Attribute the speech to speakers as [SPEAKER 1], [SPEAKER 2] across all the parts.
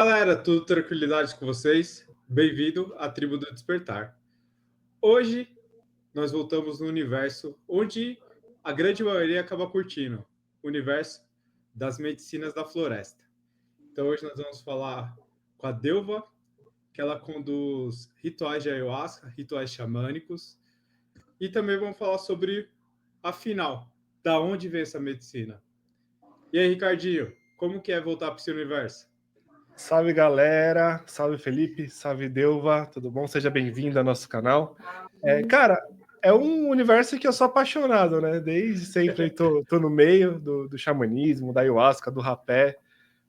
[SPEAKER 1] Galera, tudo tranquilidade com vocês? Bem-vindo à Tribo do Despertar. Hoje nós voltamos no universo onde a grande maioria acaba curtindo, o universo das medicinas da floresta. Então hoje nós vamos falar com a Delva, que ela conduz rituais de ayahuasca, rituais xamânicos, e também vamos falar sobre, afinal, da onde vem essa medicina. E aí, Ricardinho, como que é voltar para esse universo?
[SPEAKER 2] Salve galera, salve Felipe, salve Delva, tudo bom? Seja bem-vindo ao nosso canal. Cara, é um universo que eu sou apaixonado, né? Desde sempre tô no meio do xamanismo, da ayahuasca, do rapé.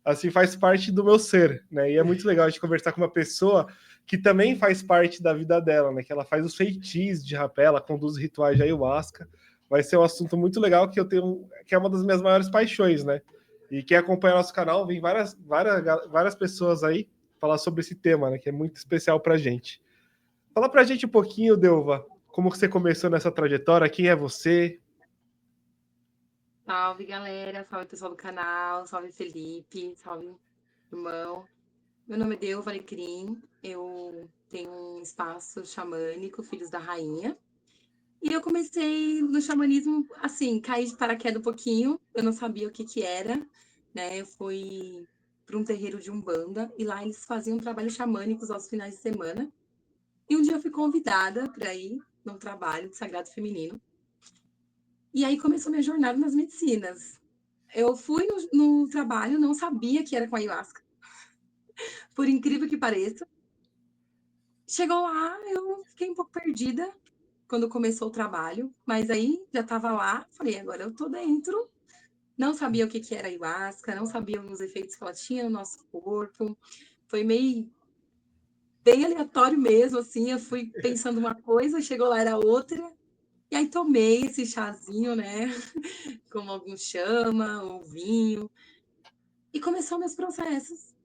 [SPEAKER 2] Assim, faz parte do meu ser, né? E é muito legal a gente conversar com uma pessoa que também faz parte da vida dela, né? Que ela faz os feitiços de rapé, ela conduz rituais de ayahuasca. Vai ser um assunto muito legal que é uma das minhas maiores paixões, né? E quem acompanha nosso canal, vem várias pessoas aí falar sobre esse tema, né? Que é muito especial pra gente. Fala pra gente um pouquinho, Delva, como você começou nessa trajetória, quem é você?
[SPEAKER 3] Salve, galera. Salve, pessoal do canal. Salve, Felipe. Salve, irmão. Meu nome é Delva Alecrim. Eu tenho um espaço xamânico, Filhos da Rainha. E eu comecei no xamanismo, assim, caí de paraquedas um pouquinho. Eu não sabia o que era, né? Eu fui para um terreiro de Umbanda e lá eles faziam trabalhos xamânicos aos finais de semana. E um dia eu fui convidada para ir num trabalho de sagrado feminino. E aí começou minha jornada nas medicinas. Eu fui no trabalho, não sabia que era com ayahuasca, por incrível que pareça. Chegou lá, eu fiquei um pouco perdida quando começou o trabalho, mas aí já estava lá, falei, agora eu tô dentro. Não sabia o que era ayahuasca, não sabia os efeitos que ela tinha no nosso corpo. Foi meio bem aleatório mesmo, assim. Eu fui pensando uma coisa, chegou lá, era outra. E aí tomei esse chazinho, né? Como alguns chamam, ou vinho. E começou meus processos,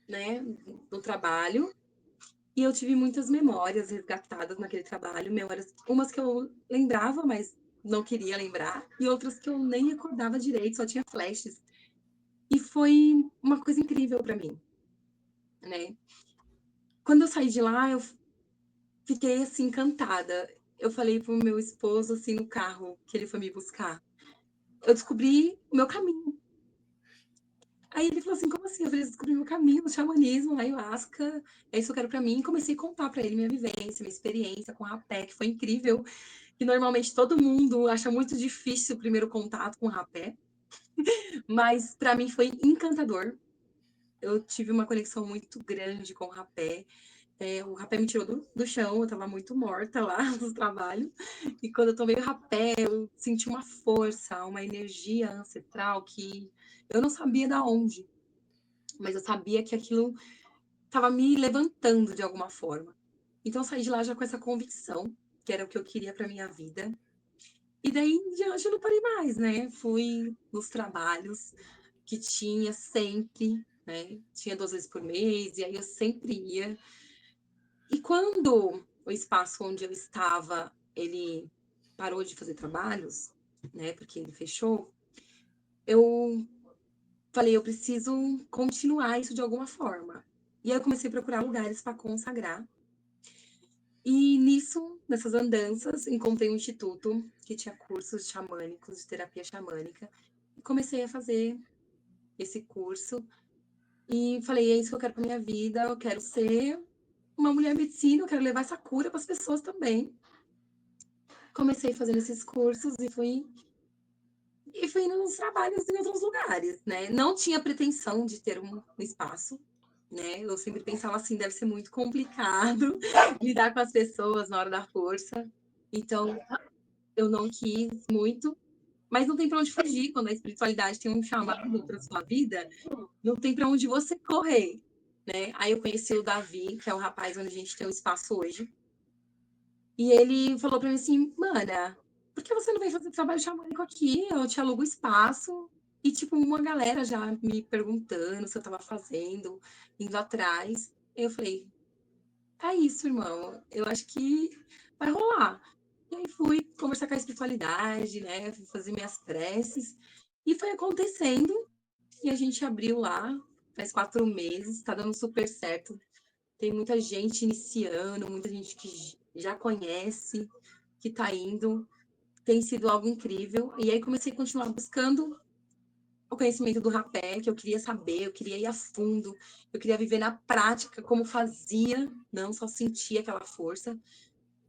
[SPEAKER 3] né? No trabalho. E eu tive muitas memórias resgatadas naquele trabalho, memórias, umas que eu lembrava, mas não queria lembrar, e outras que eu nem recordava direito, só tinha flashes. E foi uma coisa incrível para mim, né? Quando eu saí de lá, eu fiquei assim encantada. Eu falei pro meu esposo assim no carro que ele foi me buscar. Eu descobri o meu caminho. Aí ele falou assim, como assim? Eu falei, descobri meu caminho, o xamanismo, a ayahuasca, é isso que eu quero pra mim. E comecei a contar pra ele minha vivência, minha experiência com rapé, que foi incrível. Que normalmente todo mundo acha muito difícil o primeiro contato com rapé. Mas pra mim foi encantador. Eu tive uma conexão muito grande com o rapé. O rapé me tirou do chão, eu tava muito morta lá no trabalho. E quando eu tomei o rapé, eu senti uma força, uma energia ancestral que eu não sabia da onde. Mas eu sabia que aquilo estava me levantando de alguma forma. Então eu saí de lá já com essa convicção, que era o que eu queria para minha vida. E daí em diante eu não parei mais, né? Fui nos trabalhos que tinha sempre, né? Tinha 2 vezes por mês, e aí eu sempre ia. E quando o espaço onde eu estava, ele parou de fazer trabalhos, né? Porque ele fechou, eu falei, eu preciso continuar isso de alguma forma. E aí eu comecei a procurar lugares para consagrar. E nisso, nessas andanças, encontrei um instituto que tinha cursos xamânicos, de terapia xamânica. E comecei a fazer esse curso. E falei, é isso que eu quero para minha vida, eu quero ser uma mulher medicina, eu quero levar essa cura para as pessoas também. Comecei fazendo esses cursos e fui nos trabalhos em outros lugares, né? Não tinha pretensão de ter um espaço, né? Eu sempre pensava assim, deve ser muito complicado lidar com as pessoas na hora da força. Então, eu não quis muito, mas não tem para onde fugir. Quando a espiritualidade tem um chamado para sua vida, não tem para onde você correr, né? Aí eu conheci o Davi, que é o rapaz onde a gente tem um espaço hoje. E ele falou para mim assim, mana, por que você não vem fazer trabalho xamânico aqui? Eu te alugo espaço. E, tipo, uma galera já me perguntando se eu tava fazendo, indo atrás. Eu falei, é isso, irmão. Eu acho que vai rolar. E aí fui conversar com a espiritualidade, né? Fui fazer minhas preces. E foi acontecendo. E a gente abriu lá, faz 4 meses, tá dando super certo. Tem muita gente iniciando, muita gente que já conhece, que tá indo. Tem sido algo incrível. E aí comecei a continuar buscando o conhecimento do rapé, que eu queria saber, eu queria ir a fundo, eu queria viver na prática como fazia, não só sentir aquela força.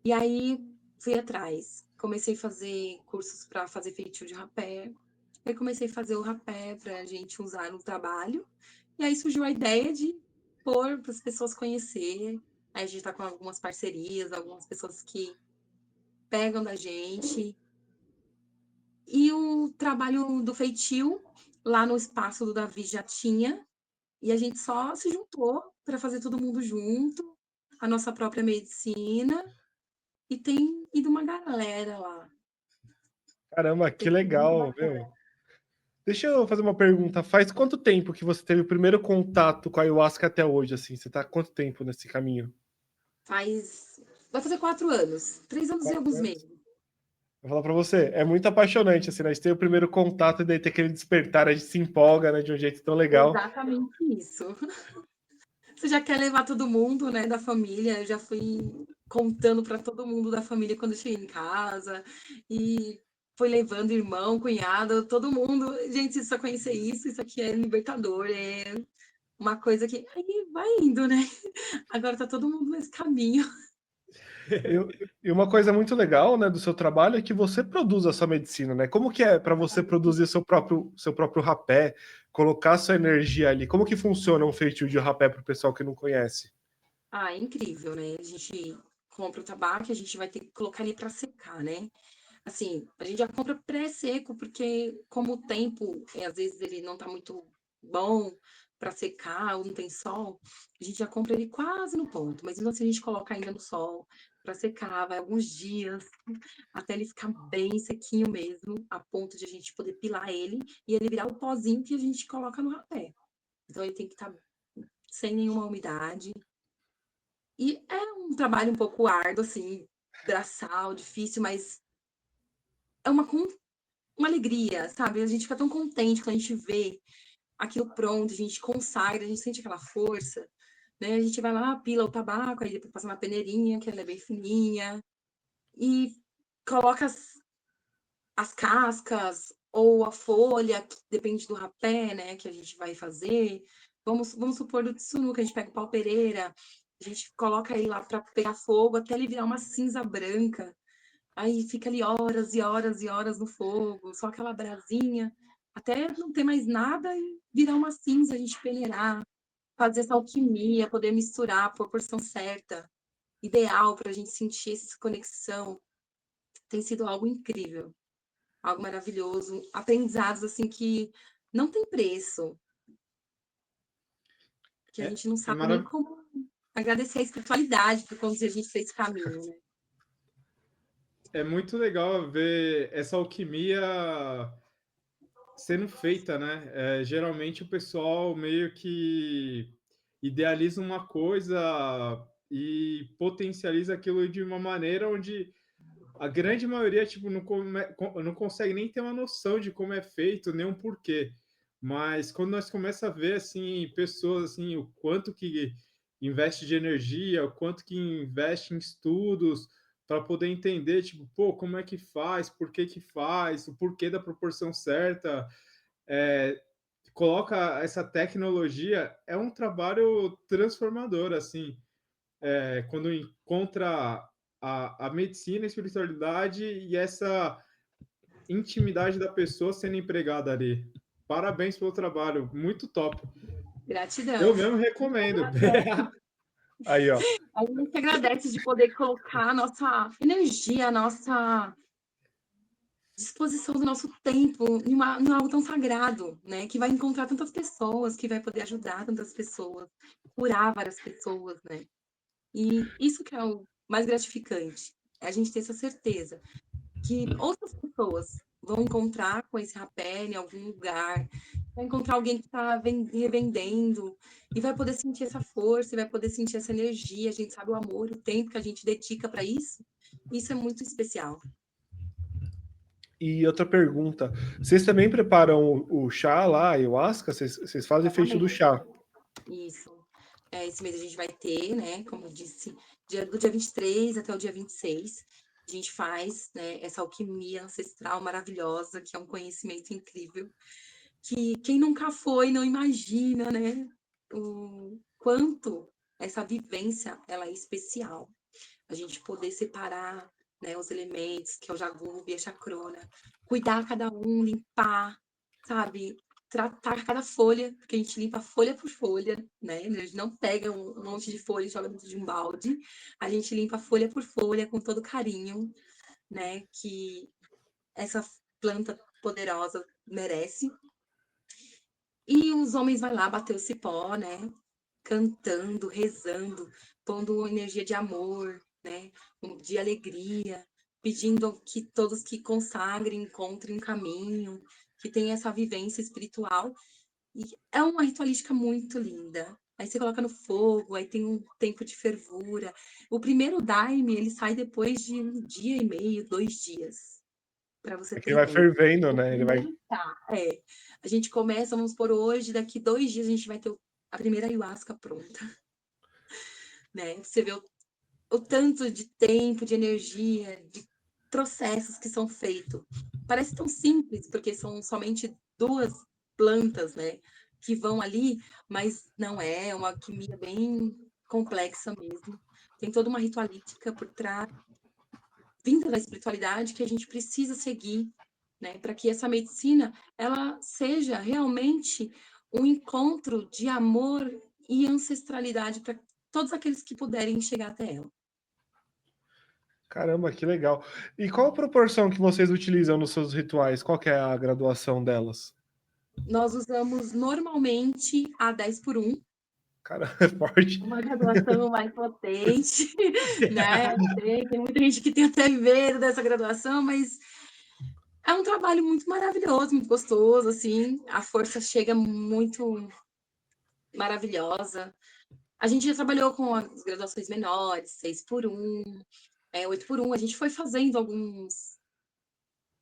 [SPEAKER 3] E aí fui atrás. Comecei a fazer cursos para fazer feitio de rapé. Aí comecei a fazer o rapé para a gente usar no trabalho. E aí surgiu a ideia de pôr para as pessoas conhecer. Aí a gente está com algumas parcerias, algumas pessoas que pegam da gente. E o trabalho do feitio, lá no espaço do Davi já tinha. E a gente só se juntou para fazer todo mundo junto, a nossa própria medicina. E tem ido uma galera lá.
[SPEAKER 2] Caramba, que
[SPEAKER 3] Tem sido muito
[SPEAKER 2] legal,
[SPEAKER 3] bacana.
[SPEAKER 2] meu. Deixa eu fazer uma pergunta. Faz quanto tempo que você teve o primeiro contato com a ayahuasca até hoje, assim? Você tá há quanto tempo nesse caminho?
[SPEAKER 3] Vai fazer 4 anos. 3 anos e
[SPEAKER 2] 4
[SPEAKER 3] alguns
[SPEAKER 2] anos?
[SPEAKER 3] meses.
[SPEAKER 2] Vou falar pra você, é muito apaixonante, assim, né? A gente tem o primeiro contato e daí tem aquele despertar, a gente se empolga, né, de um jeito tão legal.
[SPEAKER 3] Exatamente isso. Você já quer levar todo mundo, né, da família. Eu já fui contando para todo mundo da família quando eu cheguei em casa. E foi levando irmão, cunhado, todo mundo. Gente, você só conhecer isso aqui é libertador. É uma coisa que aí vai indo, né? Agora tá todo mundo nesse caminho.
[SPEAKER 2] E uma coisa muito legal, né, do seu trabalho é que você produz a sua medicina, né? Como que é para você produzir seu próprio rapé, colocar sua energia ali? Como que funciona um feitio de rapé para o pessoal que não conhece?
[SPEAKER 3] Ah, é incrível, né? A gente compra o tabaco e a gente vai ter que colocar ele para secar, né? Assim, a gente já compra pré-seco, porque como o tempo, às vezes ele não tá muito bom para secar ou não tem sol, a gente já compra ele quase no ponto. Mas mesmo assim a gente coloca ainda no sol para secar, vai alguns dias até ele ficar bem sequinho mesmo, a ponto de a gente poder pilar ele e ele virar o pozinho que a gente coloca no rapé. Então ele tem que estar sem nenhuma umidade. E é um trabalho um pouco árduo, assim, braçal, difícil, mas é uma alegria, sabe? A gente fica tão contente quando a gente vê aquilo pronto, a gente consagra, a gente sente aquela força, né? A gente vai lá, pila o tabaco, aí depois passa na peneirinha, que ela é bem fininha, e coloca as cascas ou a folha, que depende do rapé, né, que a gente vai fazer. Vamos supor do tsunu, que a gente pega o pau pereira, a gente coloca ele lá para pegar fogo até ele virar uma cinza branca. Aí fica ali horas e horas e horas no fogo, só aquela brasinha, até não ter mais nada e virar uma cinza, a gente peneirar, fazer essa alquimia, poder misturar a proporção certa, ideal para a gente sentir essa conexão. Tem sido algo incrível, algo maravilhoso, aprendizados assim que não tem preço, que a
[SPEAKER 1] É,
[SPEAKER 3] gente não
[SPEAKER 1] é,
[SPEAKER 3] sabe nem
[SPEAKER 1] marav
[SPEAKER 3] como agradecer a espiritualidade por conduzir a gente para esse caminho, né?
[SPEAKER 1] é muito legal ver essa alquimia sendo feita, né? Geralmente o pessoal meio que idealiza uma coisa e potencializa aquilo de uma maneira onde a grande maioria tipo, não consegue nem ter uma noção de como é feito, nem um porquê. Mas quando nós começamos a ver assim, pessoas assim, o quanto que investe de energia, o quanto que investe em estudos para poder entender, tipo, pô, como é que faz, por que que faz, o porquê da proporção certa, é, coloca essa tecnologia, é um trabalho transformador, assim, quando encontra a medicina, a espiritualidade e essa intimidade da pessoa sendo empregada ali. Parabéns pelo trabalho, muito top.
[SPEAKER 3] Gratidão.
[SPEAKER 1] Eu mesmo recomendo.
[SPEAKER 2] Aí, ó.
[SPEAKER 3] A gente agradece de poder colocar a nossa energia, a nossa disposição do nosso tempo em algo tão sagrado, né? Que vai encontrar tantas pessoas, que vai poder ajudar tantas pessoas, curar várias pessoas, né? E isso que é o mais gratificante, é a gente ter essa certeza que outras pessoas vão encontrar com esse rapé em algum lugar, vai encontrar alguém que está revendendo e vai poder sentir essa força, e vai poder sentir essa energia. A gente sabe o amor, o tempo que a gente dedica para isso. Isso é muito especial.
[SPEAKER 2] E outra pergunta, vocês também preparam o chá lá, a ayahuasca? Vocês fazem feitio do
[SPEAKER 3] Exatamente.
[SPEAKER 2] chá?
[SPEAKER 3] Isso. Esse mês a gente vai ter, né, como eu disse, do dia 23 até o dia 26, a gente faz, né, essa alquimia ancestral maravilhosa, que é um conhecimento incrível, que quem nunca foi não imagina, né, o quanto essa vivência ela é especial. A gente poder separar, né, os elementos, que é o Jagub e a Chacrona, cuidar cada um, limpar, sabe? Tratar cada folha, porque a gente limpa folha por folha, né? A gente não pega um monte de folha e joga dentro de um balde. A gente limpa folha por folha com todo carinho, né? Que essa planta poderosa merece. E os homens vão lá bater o cipó, né? Cantando, rezando, pondo energia de amor, né? De alegria, pedindo que todos que consagrem encontrem um caminho, que tenham essa vivência espiritual. E é uma ritualística muito linda. Aí você coloca no fogo, aí tem um tempo de fervura. O primeiro daime, ele sai depois de 1 dia e meio, 2 dias, para você
[SPEAKER 2] É
[SPEAKER 3] ter
[SPEAKER 2] que vai
[SPEAKER 3] ideia.
[SPEAKER 2] fervendo,
[SPEAKER 3] O
[SPEAKER 2] né? Ele vai.
[SPEAKER 3] primeiro tá, a gente começa, vamos por hoje, daqui 2 dias a gente vai ter a primeira ayahuasca pronta, né? Você vê o tanto de tempo, de energia, de processos que são feitos. Parece tão simples, porque são somente 2 plantas, né, que vão ali, mas não é uma alquimia bem complexa mesmo. Tem toda uma ritualística por trás, vinda da espiritualidade, que a gente precisa seguir, né, para que essa medicina ela seja realmente um encontro de amor e ancestralidade para todos aqueles que puderem chegar até ela.
[SPEAKER 2] Caramba, que legal. E qual a proporção que vocês utilizam nos seus rituais? Qual que é a graduação delas?
[SPEAKER 3] Nós usamos normalmente a 10 por 1,
[SPEAKER 2] Cara, é forte.
[SPEAKER 3] uma graduação mais potente, né? Tem muita gente que tem até medo dessa graduação, mas é um trabalho muito maravilhoso, muito gostoso, assim. A força chega muito maravilhosa. A gente já trabalhou com as graduações menores, 6 por 1, 8 por 1. A gente foi fazendo alguns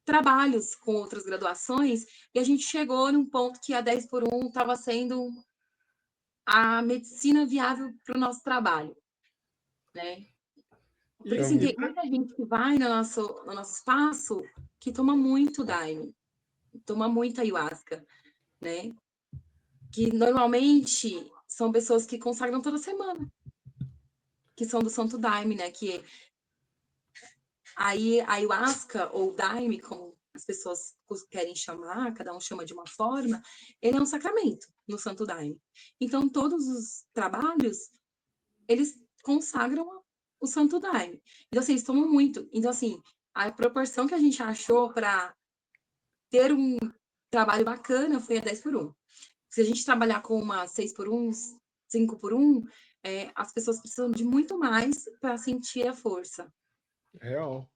[SPEAKER 3] trabalhos com outras graduações e a gente chegou num ponto que a 10 por 1 estava sendo a medicina viável para o nosso trabalho, né? Porque,
[SPEAKER 2] É
[SPEAKER 3] assim,
[SPEAKER 2] muito.
[SPEAKER 3] tem muita gente que vai no nosso espaço que toma muito daime, toma muita ayahuasca, né? Que normalmente são pessoas que consagram toda semana, que são do Santo Daime, né? Que aí a ayahuasca ou daime, como as pessoas querem chamar, cada um chama de uma forma, ele é um sacramento no Santo Daime. Então, todos os trabalhos, eles consagram o Santo Daime. Então, assim, eles tomam muito. Então, assim, a proporção que a gente achou para ter um trabalho bacana foi a 10 por 1. Se a gente trabalhar com uma 6 por 1, 5 por 1, as pessoas precisam de muito mais para sentir a força.
[SPEAKER 2] Real.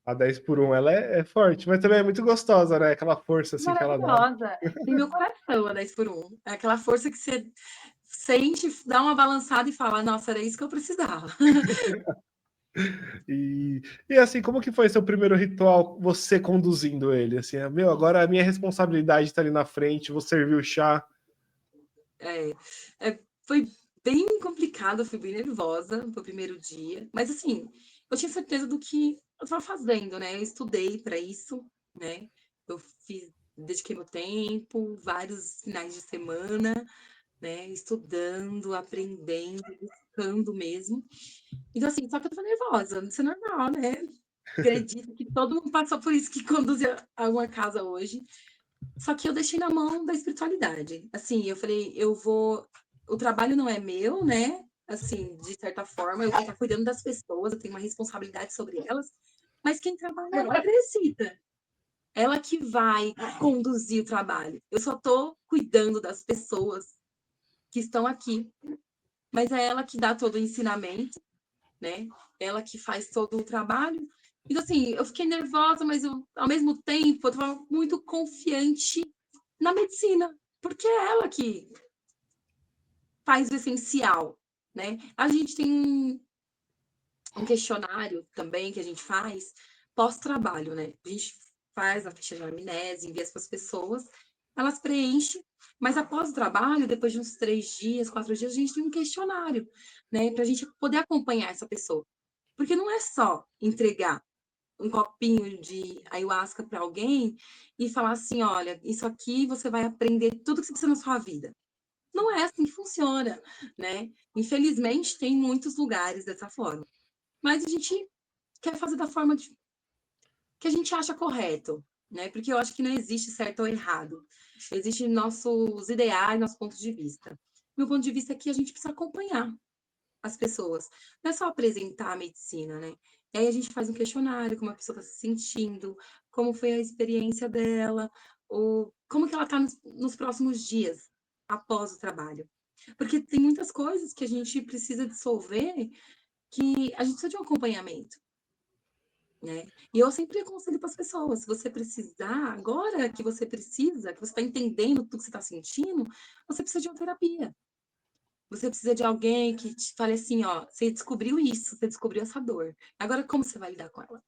[SPEAKER 2] A 10 por 1, ela é forte, mas também é muito gostosa, né? Aquela força assim que ela dá.
[SPEAKER 3] Maravilhosa. Tem meu coração a 10 por 1. É aquela força que você sente, dá uma balançada e fala, nossa, era isso que eu precisava.
[SPEAKER 2] E assim, como que foi seu primeiro ritual, você conduzindo ele? Assim, meu, agora a minha responsabilidade está ali na frente, vou servir o chá.
[SPEAKER 3] Foi bem complicado, eu fui bem nervosa no primeiro dia, mas assim, eu tinha certeza do que eu estava fazendo, né? Eu estudei para isso, né? Eu dediquei meu tempo, vários finais de semana, né? Estudando, aprendendo, buscando mesmo. Então, assim, só que eu estava nervosa, isso é normal, né? Acredito que todo mundo passou por isso que conduz a uma casa hoje. Só que eu deixei na mão da espiritualidade. Assim, eu falei, eu vou. O trabalho não é meu, né? Assim, de certa forma, eu vou estar cuidando das pessoas, eu tenho uma responsabilidade sobre elas. Mas quem trabalha é a Teresita. Ela que vai conduzir o trabalho. Eu só estou cuidando das pessoas que estão aqui. Mas é ela que dá todo o ensinamento, né? Ela que faz todo o trabalho. Então, assim, eu fiquei nervosa, mas ao mesmo tempo, eu estava muito confiante na medicina, porque é ela que faz o essencial, né? A gente tem um questionário também que a gente faz pós-trabalho, né? A gente faz a ficha de anamnese, envia para as pessoas, elas preenchem, mas após o trabalho, depois de uns 3 dias, 4 dias, a gente tem um questionário, né, para a gente poder acompanhar essa pessoa. Porque não é só entregar um copinho de ayahuasca para alguém e falar assim: olha, isso aqui você vai aprender tudo que você precisa na sua vida. Não é assim que funciona, né? Infelizmente, tem muitos lugares dessa forma. Mas a gente quer fazer da forma que a gente acha correto, né? Porque eu acho que não existe certo ou errado. Existem nossos ideais, nossos pontos de vista. Meu ponto de vista é que a gente precisa acompanhar as pessoas. Não é só apresentar a medicina, né? E aí a gente faz um questionário, como a pessoa está se sentindo, como foi a experiência dela, ou como que ela está nos próximos dias após o trabalho. Porque tem muitas coisas que a gente precisa dissolver que a gente precisa de um acompanhamento, né? E eu sempre aconselho para as pessoas, se você precisar, agora que você precisa, que você está entendendo tudo que você está sentindo, você precisa de uma terapia. Você precisa de alguém que te fale assim, ó, você descobriu isso, você descobriu essa dor. Agora como você vai lidar com ela?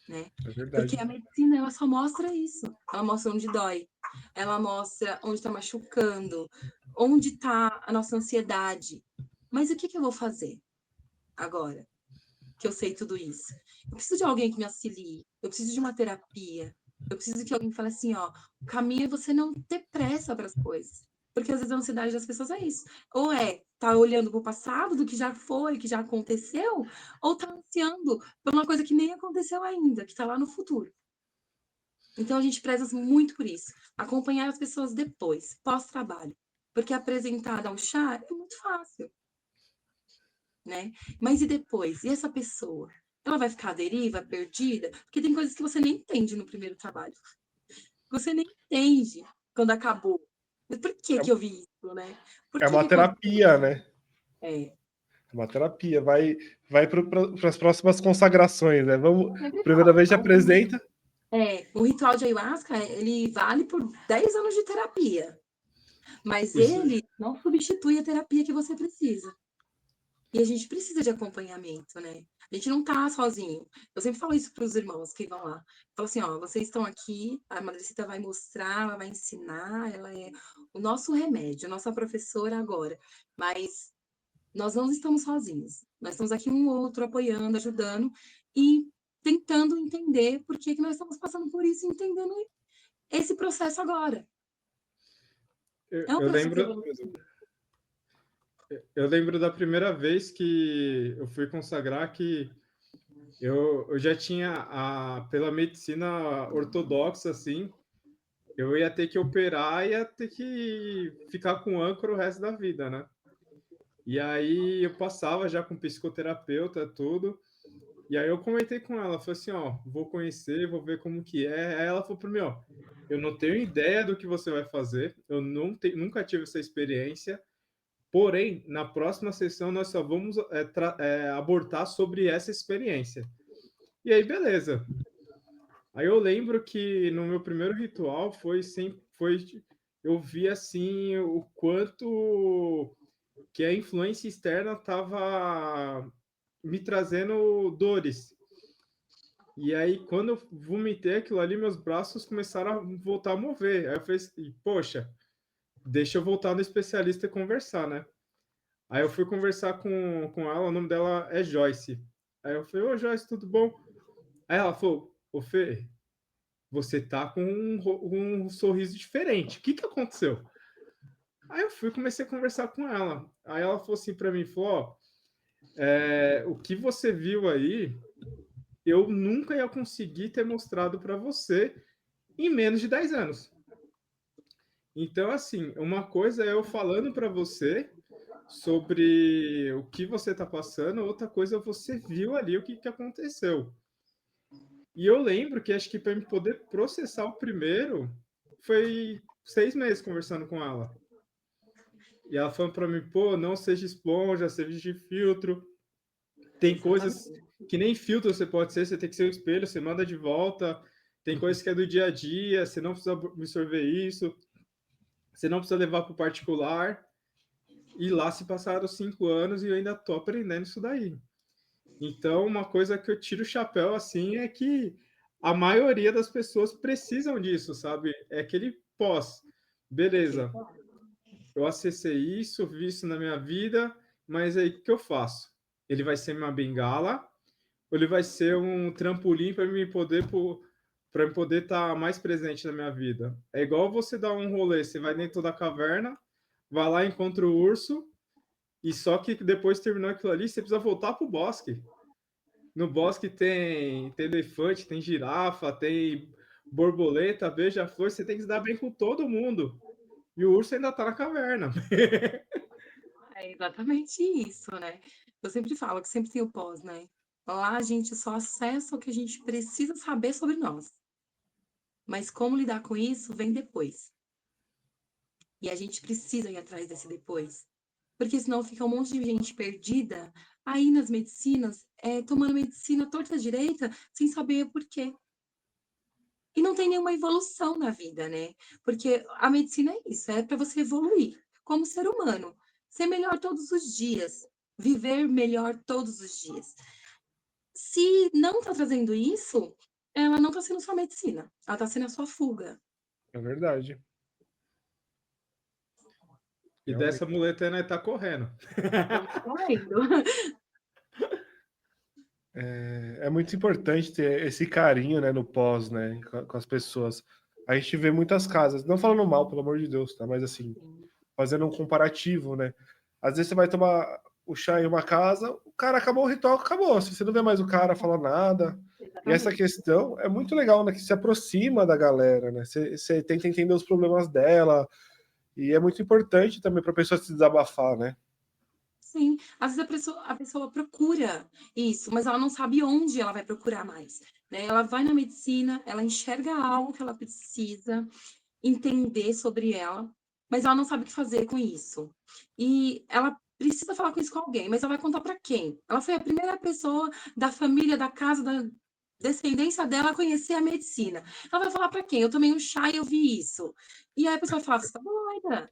[SPEAKER 3] Né?
[SPEAKER 2] É
[SPEAKER 3] Porque
[SPEAKER 2] verdade.
[SPEAKER 3] a medicina, ela só mostra isso. Ela mostra onde dói. Ela mostra onde está machucando, onde está a nossa ansiedade. Mas o que que eu vou fazer agora que eu sei tudo isso? Eu preciso de alguém que me auxilie. Eu preciso de uma terapia. Eu preciso que alguém fale assim, ó, o caminho é você não ter pressa para as coisas. Porque às vezes a ansiedade das pessoas é isso. Ou é tá olhando para o passado, do que já foi, que já aconteceu, ou tá ansiando por uma coisa que nem aconteceu ainda, que está lá no futuro. Então a gente preza muito por isso. Acompanhar as pessoas depois, pós-trabalho. Porque apresentar, dar um chá é muito fácil, né? Mas e depois? E essa pessoa? Ela vai ficar à deriva, perdida? Porque tem coisas que você nem entende no primeiro trabalho. Você nem entende quando acabou. Mas por que que eu vi isso, né? Por
[SPEAKER 2] É
[SPEAKER 3] que
[SPEAKER 2] uma
[SPEAKER 3] que aconteceu?
[SPEAKER 2] terapia, né?
[SPEAKER 3] É,
[SPEAKER 2] É uma terapia. Vai para as próximas consagrações, né? Vamos,
[SPEAKER 3] sempre
[SPEAKER 2] primeira
[SPEAKER 3] falo.
[SPEAKER 2] vez te apresenta.
[SPEAKER 3] O ritual de ayahuasca, ele vale por 10 anos de terapia. Mas
[SPEAKER 1] Isso,
[SPEAKER 3] ele não substitui a terapia que você precisa. E a gente precisa de acompanhamento, né? A gente não tá sozinho. Eu sempre falo isso para os irmãos que vão lá. Falo assim, ó, vocês estão aqui, a Madrecita vai mostrar, ela vai ensinar, ela é o nosso remédio, a nossa professora agora. Mas nós não estamos sozinhos. Nós estamos aqui um outro apoiando, ajudando e tentando entender por que que nós estamos passando por isso, entendendo esse processo agora.
[SPEAKER 1] eu,
[SPEAKER 3] É um
[SPEAKER 1] eu
[SPEAKER 3] processo
[SPEAKER 1] lembro,
[SPEAKER 3] evolutivo.
[SPEAKER 1] eu lembro da primeira vez que eu fui consagrar que eu já tinha pela medicina ortodoxa, assim, eu ia ter que operar e ia ter que ficar com âncora o resto da vida, né? E aí eu passava já com psicoterapeuta, tudo. E aí eu comentei com ela, falei assim, ó, vou conhecer, vou ver como que é. Aí ela falou para mim, ó, eu não tenho ideia do que você vai fazer, eu nunca tive essa experiência, porém, na próxima sessão nós só vamos abordar sobre essa experiência. E aí, beleza. Aí eu lembro que no meu primeiro ritual eu vi assim o quanto que a influência externa estava me trazendo dores. E aí, quando eu vomitei aquilo ali, meus braços começaram a voltar a mover. Aí eu falei assim, poxa, deixa eu voltar no especialista e conversar, né? Aí eu fui conversar com ela, o nome dela é Joyce. Aí eu falei, ô Joyce, tudo bom? Aí ela falou, ô Fê, você tá com um sorriso diferente. O que que aconteceu? Aí eu fui comecei a conversar com ela. Aí ela falou assim para mim, falou, ó, o que você viu aí, eu nunca ia conseguir ter mostrado para você em menos de 10 anos. Então, assim, uma coisa é eu falando para você sobre o que você está passando, outra coisa é você viu ali o que, que aconteceu. E eu lembro que acho que para me poder processar o primeiro, foi 6 meses conversando com ela. E ela falando para mim, pô, não seja esponja, seja de filtro. Tem coisas
[SPEAKER 3] Exatamente.
[SPEAKER 1] que nem filtro você pode ser, você tem que ser o espelho, você manda de volta. Tem coisas que é do dia a dia, você não precisa absorver isso, você não precisa levar para o particular. E lá se passaram 5 anos e eu ainda tô aprendendo isso daí. Então, uma coisa que eu tiro o chapéu assim é que a maioria das pessoas precisam disso, sabe? É aquele pós. Beleza, eu acessei isso, vi isso na minha vida, mas aí o que eu faço? Ele vai ser uma bengala ou ele vai ser um trampolim para me poder estar mais presente na minha vida? É igual você dar um rolê, você vai dentro da caverna, vai lá, encontra o urso, e só que depois de terminar aquilo ali, você precisa voltar para o bosque. No bosque tem elefante, tem girafa, tem borboleta, beija-flor, você tem que se dar bem com todo mundo. E o urso ainda tá na caverna.
[SPEAKER 3] É exatamente isso, né? Eu sempre falo que sempre tem o pós, né? Lá a gente só acessa o que a gente precisa saber sobre nós. Mas como lidar com isso vem depois. E a gente precisa ir atrás desse depois. Porque senão fica um monte de gente perdida aí nas medicinas, tomando medicina torta à direita, sem saber o porquê. E não tem nenhuma evolução na vida, né? Porque a medicina é isso, é para você evoluir como ser humano, ser melhor todos os dias, viver melhor todos os dias. Se não está trazendo isso, ela não está sendo sua medicina, ela está sendo a sua fuga.
[SPEAKER 2] É verdade.
[SPEAKER 1] E dessa muleta né, tá correndo.
[SPEAKER 3] Estamos correndo.
[SPEAKER 2] É muito importante ter esse carinho, né, no pós, né, com as pessoas. A gente vê muitas casas, não falando mal, pelo amor de Deus, tá? Mas assim, fazendo um comparativo, né? Às vezes você vai tomar o chá em uma casa, o cara acabou o ritual, acabou. Se você não vê mais o cara falar nada. E essa
[SPEAKER 3] Exatamente.
[SPEAKER 2] questão é muito legal, né? Que se aproxima da galera, né? Você tenta entender os problemas dela. E é muito importante também para a pessoa se desabafar, né?
[SPEAKER 3] Sim, às vezes a pessoa procura isso, mas ela não sabe onde ela vai procurar mais, né? Ela vai na medicina, ela enxerga algo que ela precisa entender sobre ela, mas ela não sabe o que fazer com isso. E ela precisa falar com isso com alguém, mas ela vai contar para quem? Ela foi a primeira pessoa da família, da casa, da descendência dela a conhecer a medicina. Ela vai falar para quem? Eu tomei um chá e eu vi isso. E aí a pessoa vai falar, você tá doida?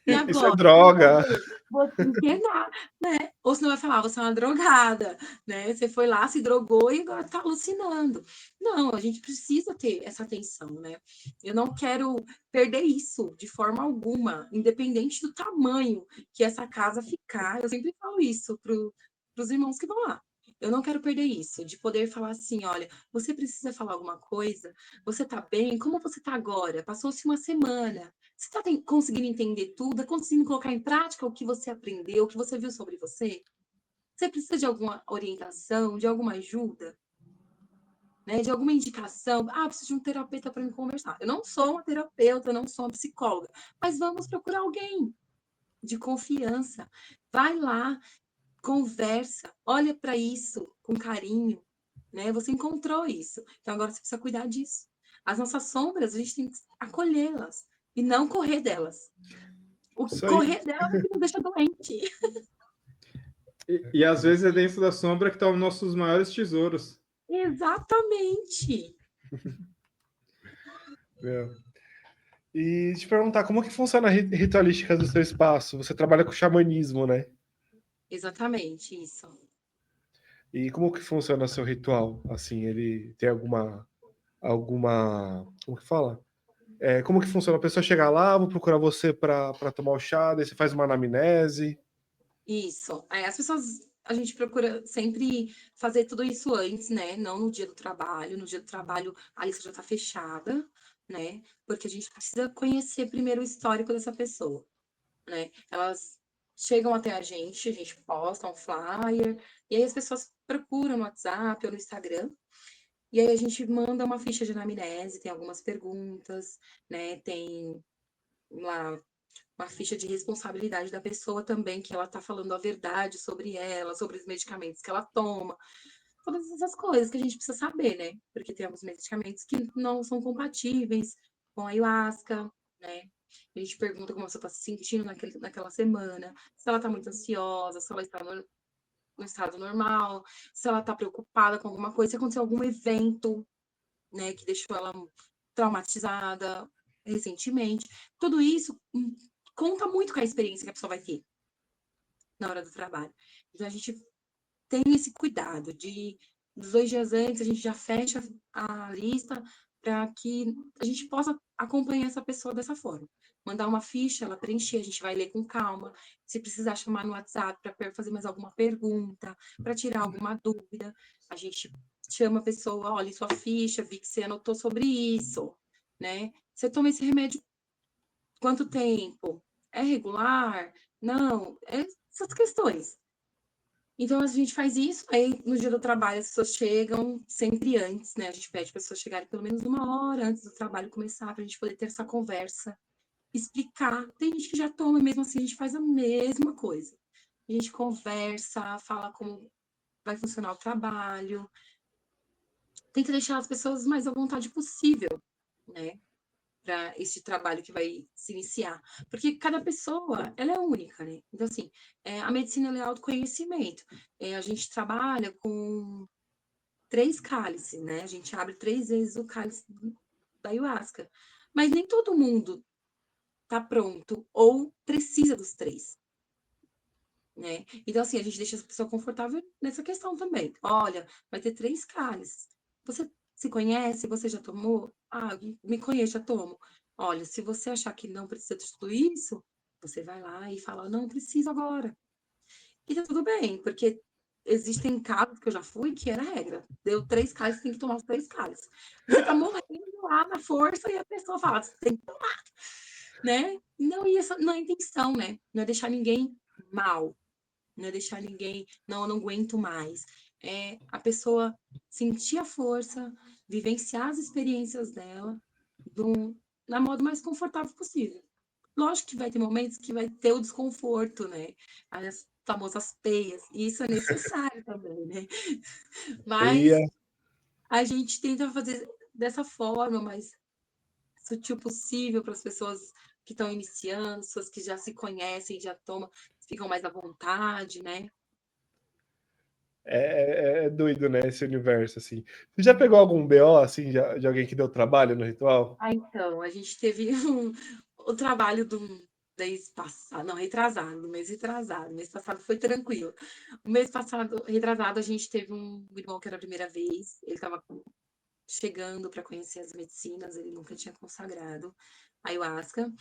[SPEAKER 3] E
[SPEAKER 2] Isso é
[SPEAKER 3] agora? Vamos
[SPEAKER 2] droga.
[SPEAKER 3] fazer? Vou te internar, né? Ou senão vai falar, você é uma drogada, né? Você foi lá, se drogou e agora tá alucinando. Não, a gente precisa ter essa atenção, né? Eu não quero perder isso de forma alguma, independente do tamanho que essa casa ficar. Eu sempre falo isso para os irmãos que vão lá. Eu não quero perder isso, de poder falar assim, olha, você precisa falar alguma coisa? Você tá bem? Como você tá agora? Passou-se uma semana. Você está conseguindo entender tudo? Está conseguindo colocar em prática o que você aprendeu, o que você viu sobre você? Você precisa de alguma orientação, de alguma ajuda, né? De alguma indicação? Ah, preciso de um terapeuta para me conversar. Eu não sou uma terapeuta, eu não sou uma psicóloga, mas vamos procurar alguém de confiança. Vai lá, conversa, olha para isso com carinho, né? Você encontrou isso, então agora você precisa cuidar disso. As nossas sombras, a gente tem que acolhê-las e não correr delas. O
[SPEAKER 2] Isso aí.
[SPEAKER 3] correr dela é que nos deixa doente.
[SPEAKER 1] E às vezes é dentro da sombra que estão os nossos maiores tesouros.
[SPEAKER 3] Exatamente.
[SPEAKER 2] É. E te perguntar, como que funciona a ritualística do seu espaço? Você trabalha com xamanismo, né?
[SPEAKER 3] Exatamente isso.
[SPEAKER 2] E como que funciona o seu ritual? Assim, ele tem alguma, como que fala? Como que funciona? A pessoa chega lá, vou procurar você para tomar o chá, daí você faz uma anamnese.
[SPEAKER 3] Isso. As pessoas, a gente procura sempre fazer tudo isso antes, né? Não no dia do trabalho. No dia do trabalho, a lista já está fechada, né? Porque a gente precisa conhecer primeiro o histórico dessa pessoa, né? Elas chegam até a gente posta um flyer, e aí as pessoas procuram no WhatsApp ou no Instagram. E aí a gente manda uma ficha de anamnese, tem algumas perguntas, né? Tem lá uma ficha de responsabilidade da pessoa também, que ela tá falando a verdade sobre ela, sobre os medicamentos que ela toma. Todas essas coisas que a gente precisa saber, né? Porque tem alguns medicamentos que não são compatíveis com a ayahuasca, né? A gente pergunta como a pessoa está se sentindo naquela semana, se ela está muito ansiosa, se ela está no estado normal, se ela está preocupada com alguma coisa, se aconteceu algum evento, né, que deixou ela traumatizada recentemente. Tudo isso conta muito com a experiência que a pessoa vai ter na hora do trabalho. Então, a gente tem esse cuidado de dos 2 dias antes, a gente já fecha a lista para que a gente possa acompanhar essa pessoa dessa forma. Mandar uma ficha, ela preencher, a gente vai ler com calma. Se precisar chamar no WhatsApp para fazer mais alguma pergunta, para tirar alguma dúvida, a gente chama a pessoa, olha, sua ficha, vi que você anotou sobre isso, né? Você toma esse remédio quanto tempo? É regular? Não? Essas questões. Então, a gente faz isso, aí no dia do trabalho as pessoas chegam sempre antes, né? A gente pede para as pessoas chegarem pelo menos 1 hora antes do trabalho começar, para a gente poder ter essa conversa, explicar. Tem gente que já toma, mesmo assim a gente faz a mesma coisa. A gente conversa, fala como vai funcionar o trabalho, tenta deixar as pessoas mais à vontade possível, né? Para esse trabalho que vai se iniciar. Porque cada pessoa, ela é única, né? Então, assim, a medicina ela é autoconhecimento. A gente trabalha com 3 cálices, né? A gente abre 3 vezes o cálice da ayahuasca. Mas nem todo mundo tá pronto ou precisa dos 3, né? Então, assim, a gente deixa essa pessoa confortável nessa questão também. Olha, vai ter 3 cálices. Você se conhece? Você já tomou? Ah, me conheço, já tomo. Olha, se você achar que não precisa de tudo isso, você vai lá e fala, não preciso agora. E tá tudo bem, porque existem casos que eu já fui que era regra. Deu 3 cálices, tem que tomar os 3 cálices. Você tá morrendo lá na força e a pessoa fala, você tem que tomar, né? Não, e essa não é a intenção, né? Não é deixar ninguém mal, não é deixar ninguém, não, eu não aguento mais. É a pessoa sentir a força, vivenciar as experiências dela na modo mais confortável possível. Lógico que vai ter momentos que vai ter o desconforto, né? As famosas peias, e isso é necessário também, né? Mas
[SPEAKER 2] Peia.
[SPEAKER 3] a gente tenta fazer dessa forma mais sutil possível para as pessoas que estão iniciando, pessoas que já se conhecem, já tomam, ficam mais à vontade, né?
[SPEAKER 2] É doido, né, esse universo, assim. Você já pegou algum BO, assim, de alguém que deu trabalho no ritual?
[SPEAKER 3] Então, a gente teve o trabalho do mês passado, não, retrasado, no mês retrasado. O mês passado foi tranquilo. O mês passado, retrasado, a gente teve um irmão que era a primeira vez, ele estava chegando para conhecer as medicinas, ele nunca tinha consagrado a ayahuasca.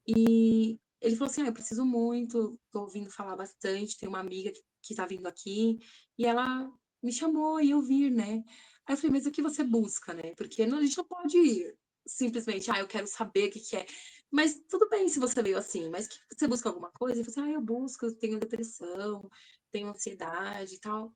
[SPEAKER 3] E ele falou assim: eu preciso muito, tô ouvindo falar bastante, tem uma amiga que tá vindo aqui, e ela me chamou e eu vir, né? Aí eu falei, mas o que você busca, né? Porque a gente não pode ir simplesmente, eu quero saber o que é. Mas tudo bem se você veio assim, mas que você busca alguma coisa? Ele falou assim, eu busco, eu tenho depressão, tenho ansiedade e tal.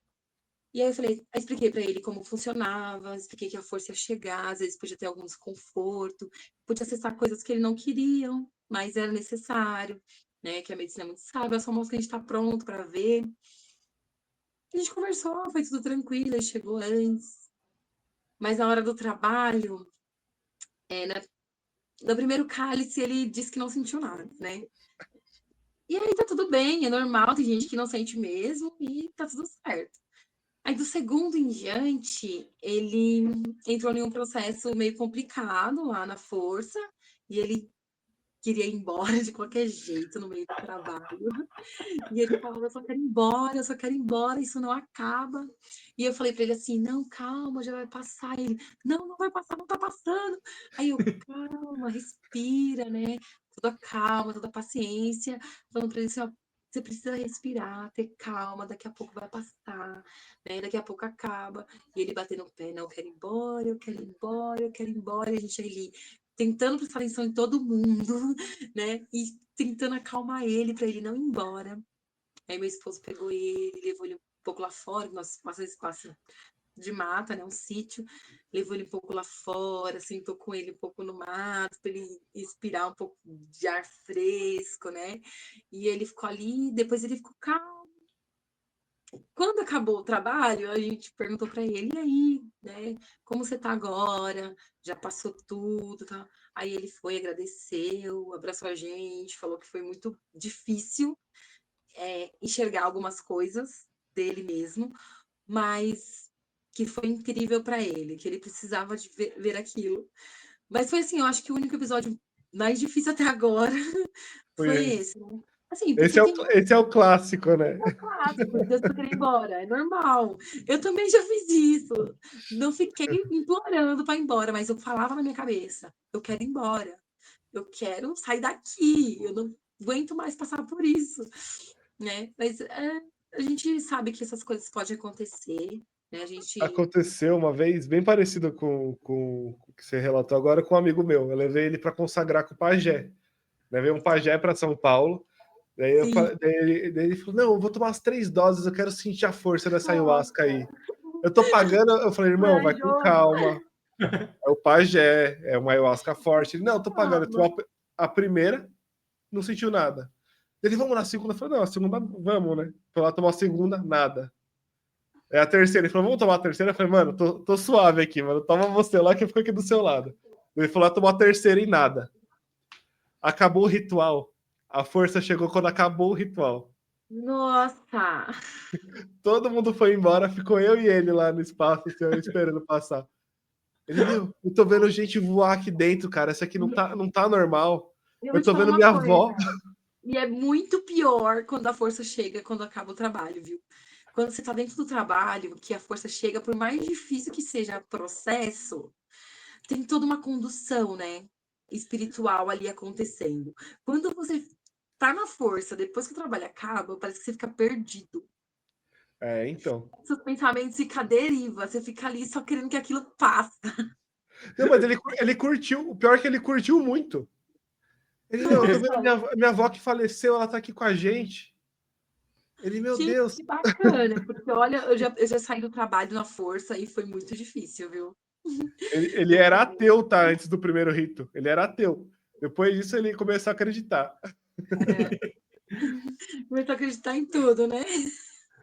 [SPEAKER 3] E aí eu falei, aí expliquei para ele como funcionava, expliquei que a força ia chegar, às vezes podia ter algum desconforto, podia acessar coisas que ele não queria, mas era necessário, né? Que a medicina é muito sábia, só mostra que a gente está pronto para ver. A gente conversou, foi tudo tranquilo, ele chegou antes. Mas na hora do trabalho, no primeiro cálice, ele disse que não sentiu nada, né? E aí tá tudo bem, é normal, tem gente que não sente mesmo e tá tudo certo. Aí do segundo em diante, ele entrou em um processo meio complicado lá na força, e ele queria ir embora de qualquer jeito no meio do trabalho. E ele falava, eu só quero ir embora, eu só quero ir embora, isso não acaba. E eu falei para ele assim, não, calma, já vai passar. Ele, não, não vai passar, não tá passando. Aí eu, calma, respira, né? Toda calma, toda paciência. Falando para ele assim, ó, você precisa respirar, ter calma, daqui a pouco vai passar, né? Daqui a pouco acaba. E ele batendo o pé, não, eu quero ir embora, eu quero ir embora, eu quero ir embora. E a gente ali tentando prestar atenção em todo mundo, né? E tentando acalmar ele para ele não ir embora. Aí meu esposo pegou ele, levou ele um pouco lá fora, nós passamos espaço de mata, né, um sítio, levou ele um pouco lá fora, sentou com ele um pouco no mato, para ele respirar um pouco de ar fresco, né? E ele ficou ali, depois ele ficou calmo. Quando acabou o trabalho, a gente perguntou para ele, e aí, né? Como você tá agora? Já passou tudo, tá? Aí ele foi, agradeceu, abraçou a gente, falou que foi muito difícil enxergar algumas coisas dele mesmo, mas que foi incrível para ele, que ele precisava de ver aquilo. Mas foi assim, eu acho que o único episódio mais difícil até agora
[SPEAKER 2] Foi
[SPEAKER 3] foi
[SPEAKER 2] esse.
[SPEAKER 3] esse, né? Assim,
[SPEAKER 2] Esse
[SPEAKER 3] porque
[SPEAKER 2] é o,
[SPEAKER 3] tem
[SPEAKER 2] esse é o clássico, né?
[SPEAKER 3] é clássico, então você quer ir embora, é normal. Eu também já fiz isso. Não fiquei implorando para ir embora, mas eu falava na minha cabeça: eu quero ir embora, eu quero sair daqui, eu não aguento mais passar por isso, né? Mas a gente sabe que essas coisas podem acontecer, né? A gente.
[SPEAKER 2] Aconteceu uma vez, bem parecido com o que você relatou agora, com um amigo meu. Eu levei ele para consagrar com o pajé. Levei um pajé para São Paulo. Daí,
[SPEAKER 3] Sim.
[SPEAKER 2] daí ele falou: Não, eu vou tomar as 3 doses, eu quero sentir a força dessa ayahuasca
[SPEAKER 3] Nossa,
[SPEAKER 2] aí. Eu tô pagando, eu falei, irmão, vai com
[SPEAKER 3] corajoso.
[SPEAKER 2] calma. É o pajé, é uma ayahuasca forte. Ele, não, eu tô pagando. Ele
[SPEAKER 3] Calma.
[SPEAKER 2] tomou a primeira, não sentiu nada. Ele, vamos na segunda? Eu falei, não, a segunda, vamos, né? Foi lá tomar a segunda, nada. É a terceira. Ele falou, vamos tomar a terceira? Eu falei, mano, tô suave aqui, mano. Toma você lá que eu fico aqui do seu lado. Ele falou, lá tomou a terceira e nada. Acabou o ritual. A força chegou quando acabou o ritual.
[SPEAKER 3] Nossa.
[SPEAKER 2] Todo mundo foi embora, ficou eu e ele lá no espaço, assim, esperando passar. Ele, meu, eu tô vendo gente voar aqui dentro, cara. Isso aqui não tá normal.
[SPEAKER 3] Eu vou
[SPEAKER 2] Eu
[SPEAKER 3] te
[SPEAKER 2] tô
[SPEAKER 3] falar
[SPEAKER 2] vendo
[SPEAKER 3] uma
[SPEAKER 2] minha
[SPEAKER 3] coisa.
[SPEAKER 2] avó.
[SPEAKER 3] E é muito pior quando a força chega, quando acaba o trabalho, viu? Quando você tá dentro do trabalho, que a força chega, por mais difícil que seja o processo, tem toda uma condução, né? Espiritual ali acontecendo. Quando você tá na força, depois que o trabalho acaba, parece que você fica perdido.
[SPEAKER 2] É, então.
[SPEAKER 3] Seus pensamentos ficam à deriva, você fica ali só querendo que aquilo passe.
[SPEAKER 2] Não, mas ele curtiu. O pior é que ele curtiu muito. Ele, meu, eu tô vendo minha avó que faleceu, ela tá aqui com a gente. Ele, meu
[SPEAKER 3] Gente,
[SPEAKER 2] Deus.
[SPEAKER 3] que bacana, porque olha, eu já saí do trabalho na força e foi muito difícil, viu?
[SPEAKER 2] Ele era ateu, tá? Antes do primeiro rito. Ele era ateu. Depois disso, ele começou a acreditar.
[SPEAKER 3] Começou a acreditar em tudo, né?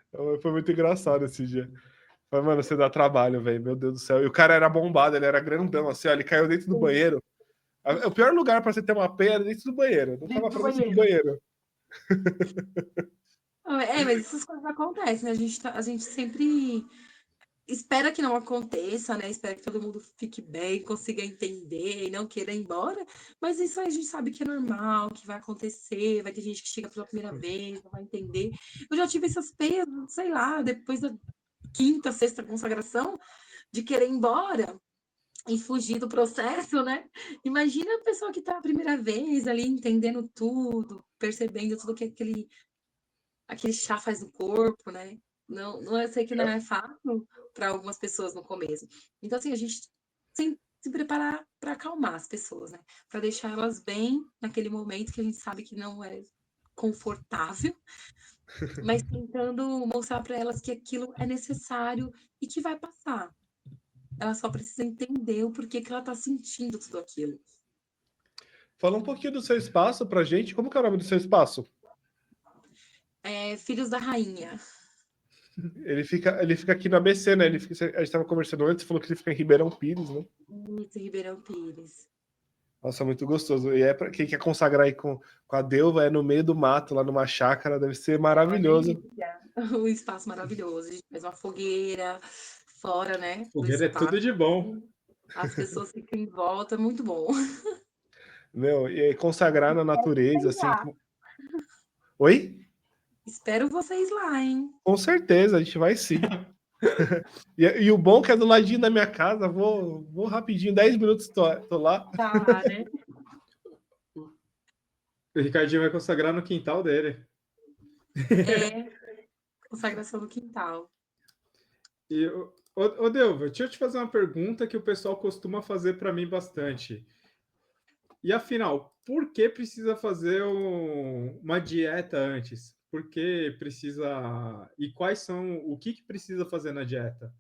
[SPEAKER 2] Então, foi muito engraçado esse dia. Mas, mano, você dá trabalho, velho. Meu Deus do céu. E o cara era bombado, ele era grandão, assim, ó. Ele caiu dentro do banheiro. O pior lugar pra você ter uma peia era dentro do banheiro. Não tava
[SPEAKER 3] Dentro do
[SPEAKER 2] pra você ir no
[SPEAKER 3] banheiro.
[SPEAKER 2] banheiro.
[SPEAKER 3] Mas essas coisas acontecem, né? A gente sempre espera que não aconteça, né? Espera que todo mundo fique bem, consiga entender e não queira ir embora. Mas isso a gente sabe que é normal, que vai acontecer, vai ter gente que chega pela primeira vez, não vai entender. Eu já tive essas peias, sei lá, depois da quinta, sexta consagração, de querer ir embora e fugir do processo, né? Imagina a pessoa que está a primeira vez ali entendendo tudo, percebendo tudo que aquele chá faz no corpo, né? Não, eu sei que não é fácil para algumas pessoas no começo. Então, assim, a gente tem que se preparar para acalmar as pessoas, né? Para deixar elas bem naquele momento que a gente sabe que não é confortável, mas tentando mostrar para elas que aquilo é necessário e que vai passar. Ela só precisa entender o porquê que ela está sentindo tudo aquilo.
[SPEAKER 2] Fala um pouquinho do seu espaço pra gente. Como que é o nome do seu espaço?
[SPEAKER 3] Filhos da Rainha.
[SPEAKER 2] Ele fica aqui no ABC, né? A gente tava conversando antes, falou que ele fica em Ribeirão Pires, né?
[SPEAKER 3] Isso, Ribeirão Pires.
[SPEAKER 2] Nossa, muito gostoso. E é para quem quer consagrar aí com a Deuva, é no meio do mato, lá numa chácara, deve ser
[SPEAKER 3] É uma
[SPEAKER 2] maravilhoso.
[SPEAKER 3] delícia. Um espaço maravilhoso. A gente faz uma fogueira fora, né, do
[SPEAKER 1] Fogueira é tudo
[SPEAKER 3] espaço.
[SPEAKER 1] de bom.
[SPEAKER 3] As pessoas ficam em volta, é muito bom.
[SPEAKER 2] Meu, e aí consagrar na
[SPEAKER 3] Espero
[SPEAKER 2] natureza,
[SPEAKER 3] vocês
[SPEAKER 2] assim.
[SPEAKER 3] lá.
[SPEAKER 2] Oi?
[SPEAKER 3] Espero vocês lá, hein?
[SPEAKER 2] Com certeza, a gente vai sim. E o bom é que é do ladinho da minha casa, vou rapidinho, 10 minutos tô lá.
[SPEAKER 3] Tá lá, né?
[SPEAKER 1] O Ricardinho vai consagrar no quintal dele.
[SPEAKER 3] É, consagração do quintal.
[SPEAKER 1] E, ô Delva, deixa eu te fazer uma pergunta que o pessoal costuma fazer para mim bastante. E afinal, por que precisa fazer uma dieta antes? Por que precisa. E quais são. O que precisa fazer na dieta?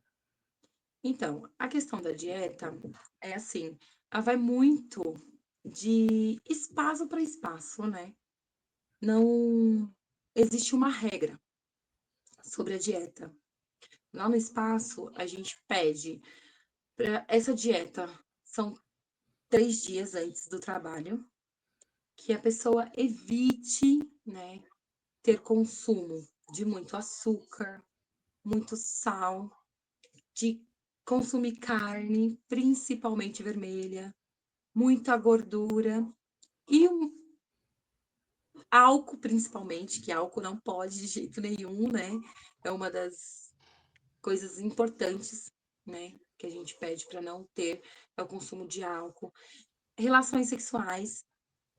[SPEAKER 3] Então, a questão da dieta é assim, ela vai muito de espaço para espaço, né? Não existe uma regra sobre a dieta. Lá no espaço, a gente pede para essa dieta, são 3 dias antes do trabalho, que a pessoa evite, né, ter consumo de muito açúcar, muito sal, de consumir carne, principalmente vermelha, muita gordura e Álcool, principalmente, que álcool não pode de jeito nenhum, né? É uma das coisas importantes, né? Que a gente pede para não ter é o consumo de álcool. Relações sexuais.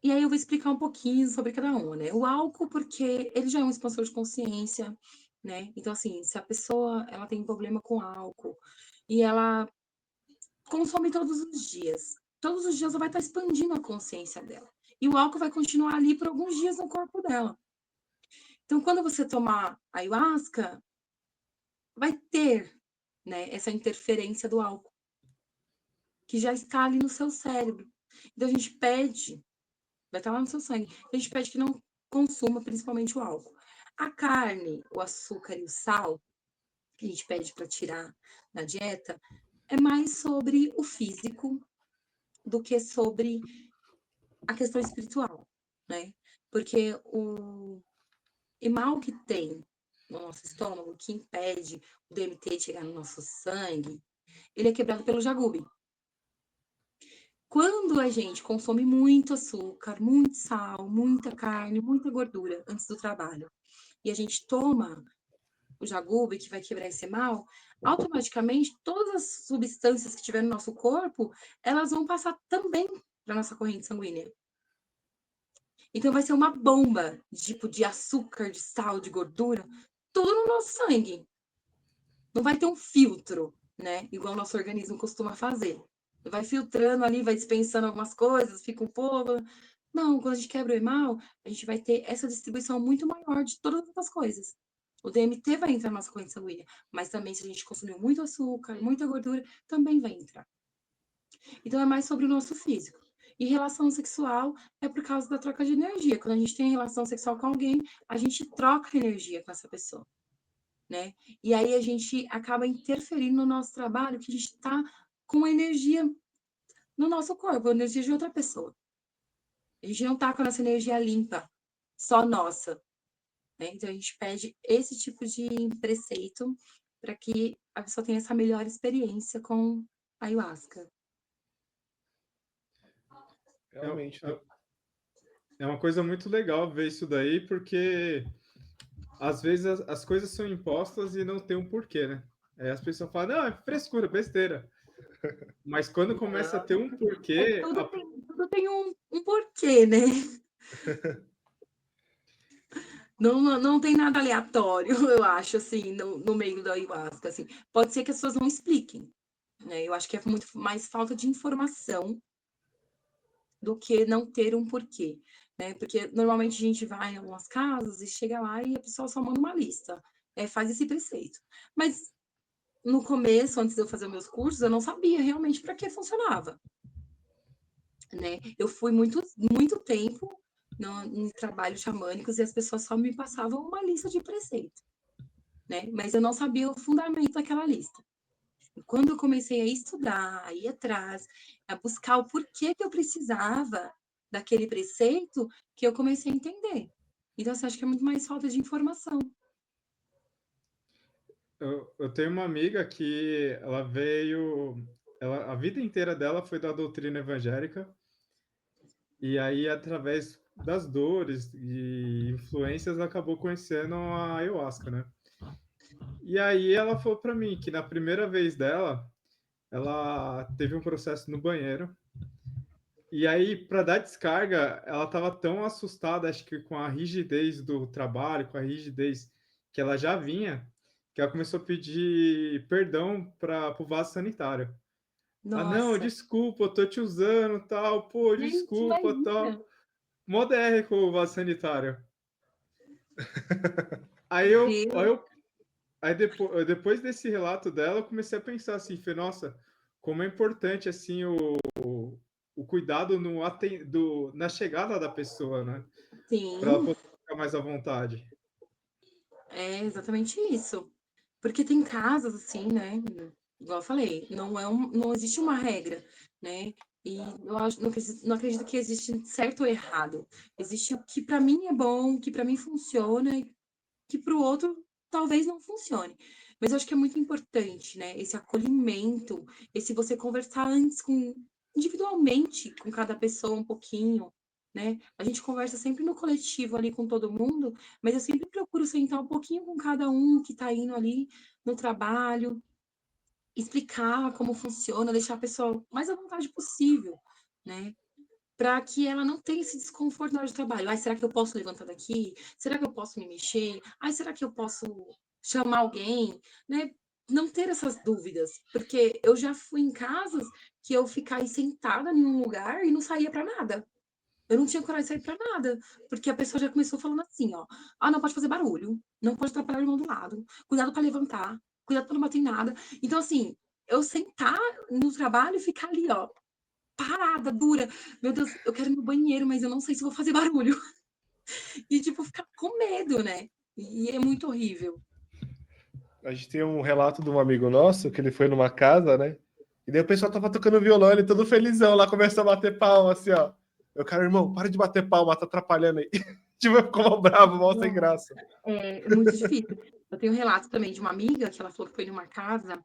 [SPEAKER 3] E aí eu vou explicar um pouquinho sobre cada uma, né? O álcool, porque ele já é um expansor de consciência, né? Então, assim, se a pessoa ela tem problema com álcool e ela consome todos os dias ela vai estar expandindo a consciência dela. E o álcool vai continuar ali por alguns dias no corpo dela. Então, quando você tomar ayahuasca, vai ter, né, essa interferência do álcool, que já está ali no seu cérebro. Então, a gente pede, vai estar lá no seu sangue, a gente pede que não consuma principalmente o álcool. A carne, o açúcar e o sal, que a gente pede para tirar na dieta, é mais sobre o físico do que sobre a questão espiritual, né? Porque o mal que tem no nosso estômago, que impede o DMT de chegar no nosso sangue, ele é quebrado pelo jagube. Quando a gente consome muito açúcar, muito sal, muita carne, muita gordura antes do trabalho, e a gente toma o jagube, que vai quebrar esse mal, automaticamente todas as substâncias que tiver no nosso corpo, elas vão passar também para nossa corrente sanguínea. Então vai ser uma bomba, tipo, de açúcar, de sal, de gordura, tudo no nosso sangue. Não vai ter um filtro, né? Igual o nosso organismo costuma fazer. Vai filtrando ali, vai dispensando algumas coisas, fica um pouco. Não, quando a gente quebra o emal, a gente vai ter essa distribuição muito maior de todas as coisas. O DMT vai entrar na nossa corrente sanguínea, mas também se a gente consumiu muito açúcar, muita gordura, também vai entrar. Então é mais sobre o nosso físico. E relação sexual é por causa da troca de energia. Quando a gente tem relação sexual com alguém, a gente troca energia com essa pessoa, né? E aí a gente acaba interferindo no nosso trabalho, que a gente está com energia no nosso corpo, energia de outra pessoa. A gente não está com a nossa energia limpa, só nossa, né? Então a gente pede esse tipo de preceito para que a pessoa tenha essa melhor experiência com a ayahuasca.
[SPEAKER 2] Realmente, né?
[SPEAKER 1] É uma coisa muito legal ver isso daí, porque às vezes as coisas são impostas e não tem um porquê, né? Aí as pessoas falam, não, é frescura, besteira. Mas quando começa a ter um porquê,
[SPEAKER 3] Tudo tem um porquê, né? Não tem nada aleatório, eu acho, assim, no meio da ayahuasca, assim. Pode ser que as pessoas não expliquem, né? Eu acho que é muito mais falta de informação do que não ter um porquê, né? Porque normalmente a gente vai em algumas casas e chega lá e a pessoa só manda uma lista, faz esse preceito. Mas no começo, antes de eu fazer os meus cursos, eu não sabia realmente para que funcionava, né? Eu fui muito tempo em trabalhos xamânicos e as pessoas só me passavam uma lista de preceito, né? Mas eu não sabia o fundamento daquela lista. E quando eu comecei a estudar, a ir atrás, a buscar o porquê que eu precisava daquele preceito, que eu comecei a entender. Então, você acha que é muito mais falta de informação.
[SPEAKER 1] eu tenho uma amiga que ela veio, a vida inteira dela foi da doutrina evangélica, e aí, através das dores e influências, ela acabou conhecendo a ayahuasca, né? E aí ela falou para mim que na primeira vez dela, ela teve um processo no banheiro. E aí, para dar descarga, ela estava tão assustada, acho que com a rigidez do trabalho, com a rigidez que ela já vinha, que ela começou a pedir perdão para o vaso sanitário. Ah, não,
[SPEAKER 3] Nossa,
[SPEAKER 1] desculpa, eu tô te usando, tal, pô,
[SPEAKER 3] gente,
[SPEAKER 1] desculpa,
[SPEAKER 3] imagina.
[SPEAKER 1] tal. Mó DR com o vaso sanitário. Aí eu, aí
[SPEAKER 3] Deus,
[SPEAKER 1] eu Aí depois desse relato dela, eu comecei a pensar assim, falei, nossa, como é importante assim o cuidado na chegada da pessoa, né? Para ela
[SPEAKER 3] sim,
[SPEAKER 1] poder ficar mais à vontade.
[SPEAKER 3] é exatamente isso. Porque tem casos assim, né? Igual eu falei, não existe uma regra, né? E eu acho, não acredito que existe certo ou errado. Existe o que para mim é bom, o que para mim funciona, e que para o outro talvez não funcione. Mas eu acho que é muito importante, né? Esse acolhimento, esse você conversar antes individualmente com cada pessoa um pouquinho, né? A gente conversa sempre no coletivo ali com todo mundo, mas eu sempre procuro sentar um pouquinho com cada um que está indo ali no trabalho, explicar como funciona, deixar a pessoa mais à vontade possível, né? Para que ela não tenha esse desconforto na hora de trabalho. Ai, será que eu posso levantar daqui? Será que eu posso me mexer? Ai, será que eu posso chamar alguém? Né? Não ter essas dúvidas, porque eu já fui em casas que eu ficar sentada em um lugar e não saía para nada. Eu não tinha coragem de sair para nada, porque a pessoa já começou falando assim, ó: "Ah, não pode fazer barulho, não pode atrapalhar o irmão do lado, cuidado para levantar, cuidado para não bater em nada". Então, assim, eu sentar no trabalho e ficar ali, ó, parada, dura. Meu Deus, eu quero ir no banheiro, mas eu não sei se vou fazer barulho. E, tipo, ficar com medo, né? E é muito horrível.
[SPEAKER 2] A gente tem um relato de um amigo nosso que ele foi numa casa, né? E daí o pessoal tava tocando violão, ele todo felizão lá, começou a bater palma, assim, ó. Eu, cara, irmão, para de bater palma, tá atrapalhando aí. Tipo, ficou mal bravo, mal sem graça.
[SPEAKER 3] É muito difícil. Eu tenho um relato também de uma amiga que ela falou que foi numa casa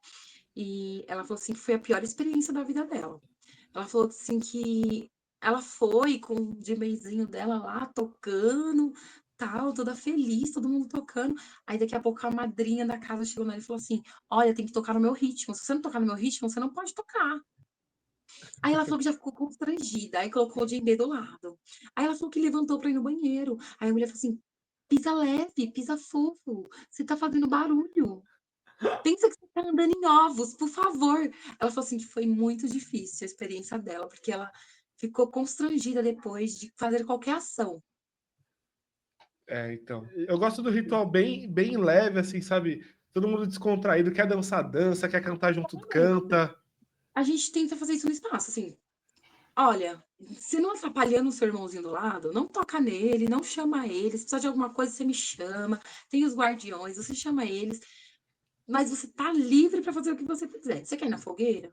[SPEAKER 3] e ela falou assim que foi a pior experiência da vida dela. Ela falou assim que ela foi com o djembezinho dela lá tocando, tal, toda feliz, todo mundo tocando. Aí daqui a pouco a madrinha da casa chegou nela e falou assim: "Olha, tem que tocar no meu ritmo. Se você não tocar no meu ritmo, você não pode tocar". Aí ela falou que já ficou constrangida, aí colocou o djembe do lado. Aí ela falou que levantou pra ir no banheiro. Aí a mulher falou assim: "Pisa leve, pisa fofo, você tá fazendo barulho. Pensa que você tá andando em ovos, por favor". Ela falou assim que foi muito difícil a experiência dela, porque ela ficou constrangida depois de fazer qualquer ação.
[SPEAKER 2] É, então. Eu gosto do ritual bem, bem leve, assim, sabe? Todo mundo descontraído, quer dançar, dança, quer cantar junto, canta.
[SPEAKER 3] A gente tenta fazer isso no espaço, assim: "Olha, se não atrapalhando o seu irmãozinho do lado, não toca nele, não chama ele, se precisar de alguma coisa você me chama, tem os guardiões, você chama eles, mas você tá livre para fazer o que você quiser. Você quer ir na fogueira?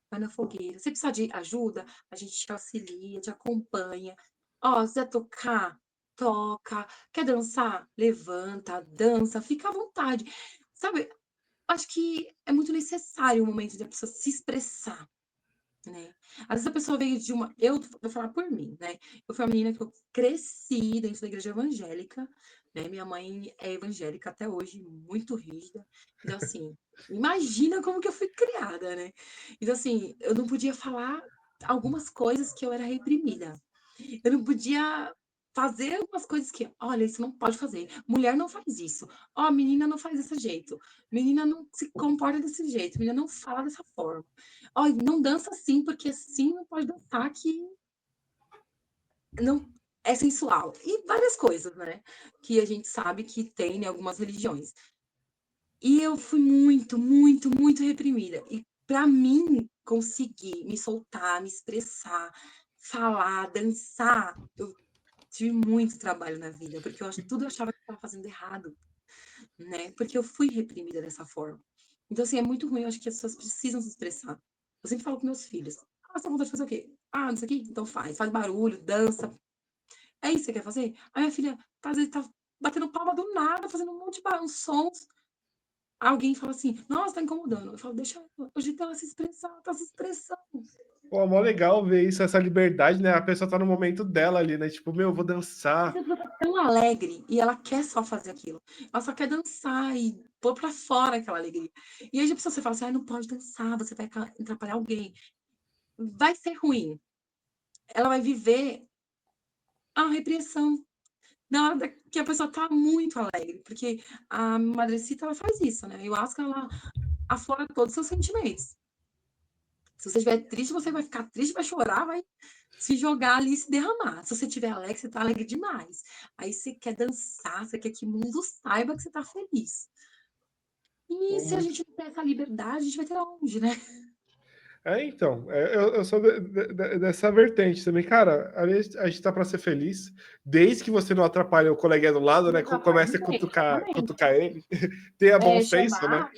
[SPEAKER 3] Vai na fogueira. Se precisar de ajuda, a gente te auxilia, te acompanha. Ó, se quiser tocar, toca. Quer dançar? Levanta, dança, fica à vontade". Sabe, acho que é muito necessário o momento da pessoa se expressar, né. Às vezes a pessoa veio de uma eu vou falar por mim, né, eu fui uma menina que eu cresci dentro da igreja evangélica, né, minha mãe é evangélica até hoje, muito rígida, então assim, imagina como que eu fui criada, né. Então assim, eu não podia falar algumas coisas que eu era reprimida. Eu não podia fazer algumas coisas que: "Olha, isso não pode fazer. Mulher não faz isso. Ó, menina não faz desse jeito. Menina não se comporta desse jeito. Menina não fala dessa forma. Ó, não dança assim, porque assim não pode dançar que não é sensual". E várias coisas, né, que a gente sabe que tem em algumas religiões. E eu fui muito, muito, muito reprimida. E para mim conseguir me soltar, me expressar, falar, dançar, eu tive muito trabalho na vida, porque tudo eu achava que eu estava fazendo errado, né, porque eu fui reprimida dessa forma. Então, assim, é muito ruim, eu acho que as pessoas precisam se expressar. Eu sempre falo com meus filhos: "Ah, você tem vontade de fazer o quê? Ah, não sei o quê? Então faz barulho, dança. É isso que você quer fazer?". A minha filha, às vezes, tá batendo palma do nada, fazendo um monte de uns sons. Alguém fala assim: "Nossa, tá incomodando". Eu falo: "Deixa ela, o jeito dela se expressar, ela tá se expressando".
[SPEAKER 2] Pô, mó legal ver isso, essa liberdade, né? A pessoa tá no momento dela ali, né? Tipo, meu, vou
[SPEAKER 3] Às
[SPEAKER 2] dançar.
[SPEAKER 3] vezes ela tá tão alegre e ela quer só fazer aquilo. Ela só quer dançar e pôr pra fora aquela alegria. E aí a pessoa você fala assim: "Ai, não pode dançar, você vai atrapalhar alguém". Vai ser ruim. Ela vai viver a repressão na hora que a pessoa tá muito alegre, porque a madrecita ela faz isso, né, a ayahuasca ela aflora todos os seus sentimentos. Se você estiver triste, você vai ficar triste, vai chorar, vai se jogar ali e se derramar. Se você estiver alegre, você tá alegre demais. Aí você quer dançar, você quer que o mundo saiba que você tá feliz. E
[SPEAKER 2] Pô,
[SPEAKER 3] se a
[SPEAKER 2] muito.
[SPEAKER 3] gente não tem essa liberdade, a gente vai ter aonde, né?
[SPEAKER 2] É, então, eu sou dessa vertente também. Cara, a gente tá pra ser feliz, desde que você não atrapalhe o coleguinha do lado, né? Comece a
[SPEAKER 3] Exatamente,
[SPEAKER 2] cutucar ele. Tenha bom senso, né?
[SPEAKER 3] chamar,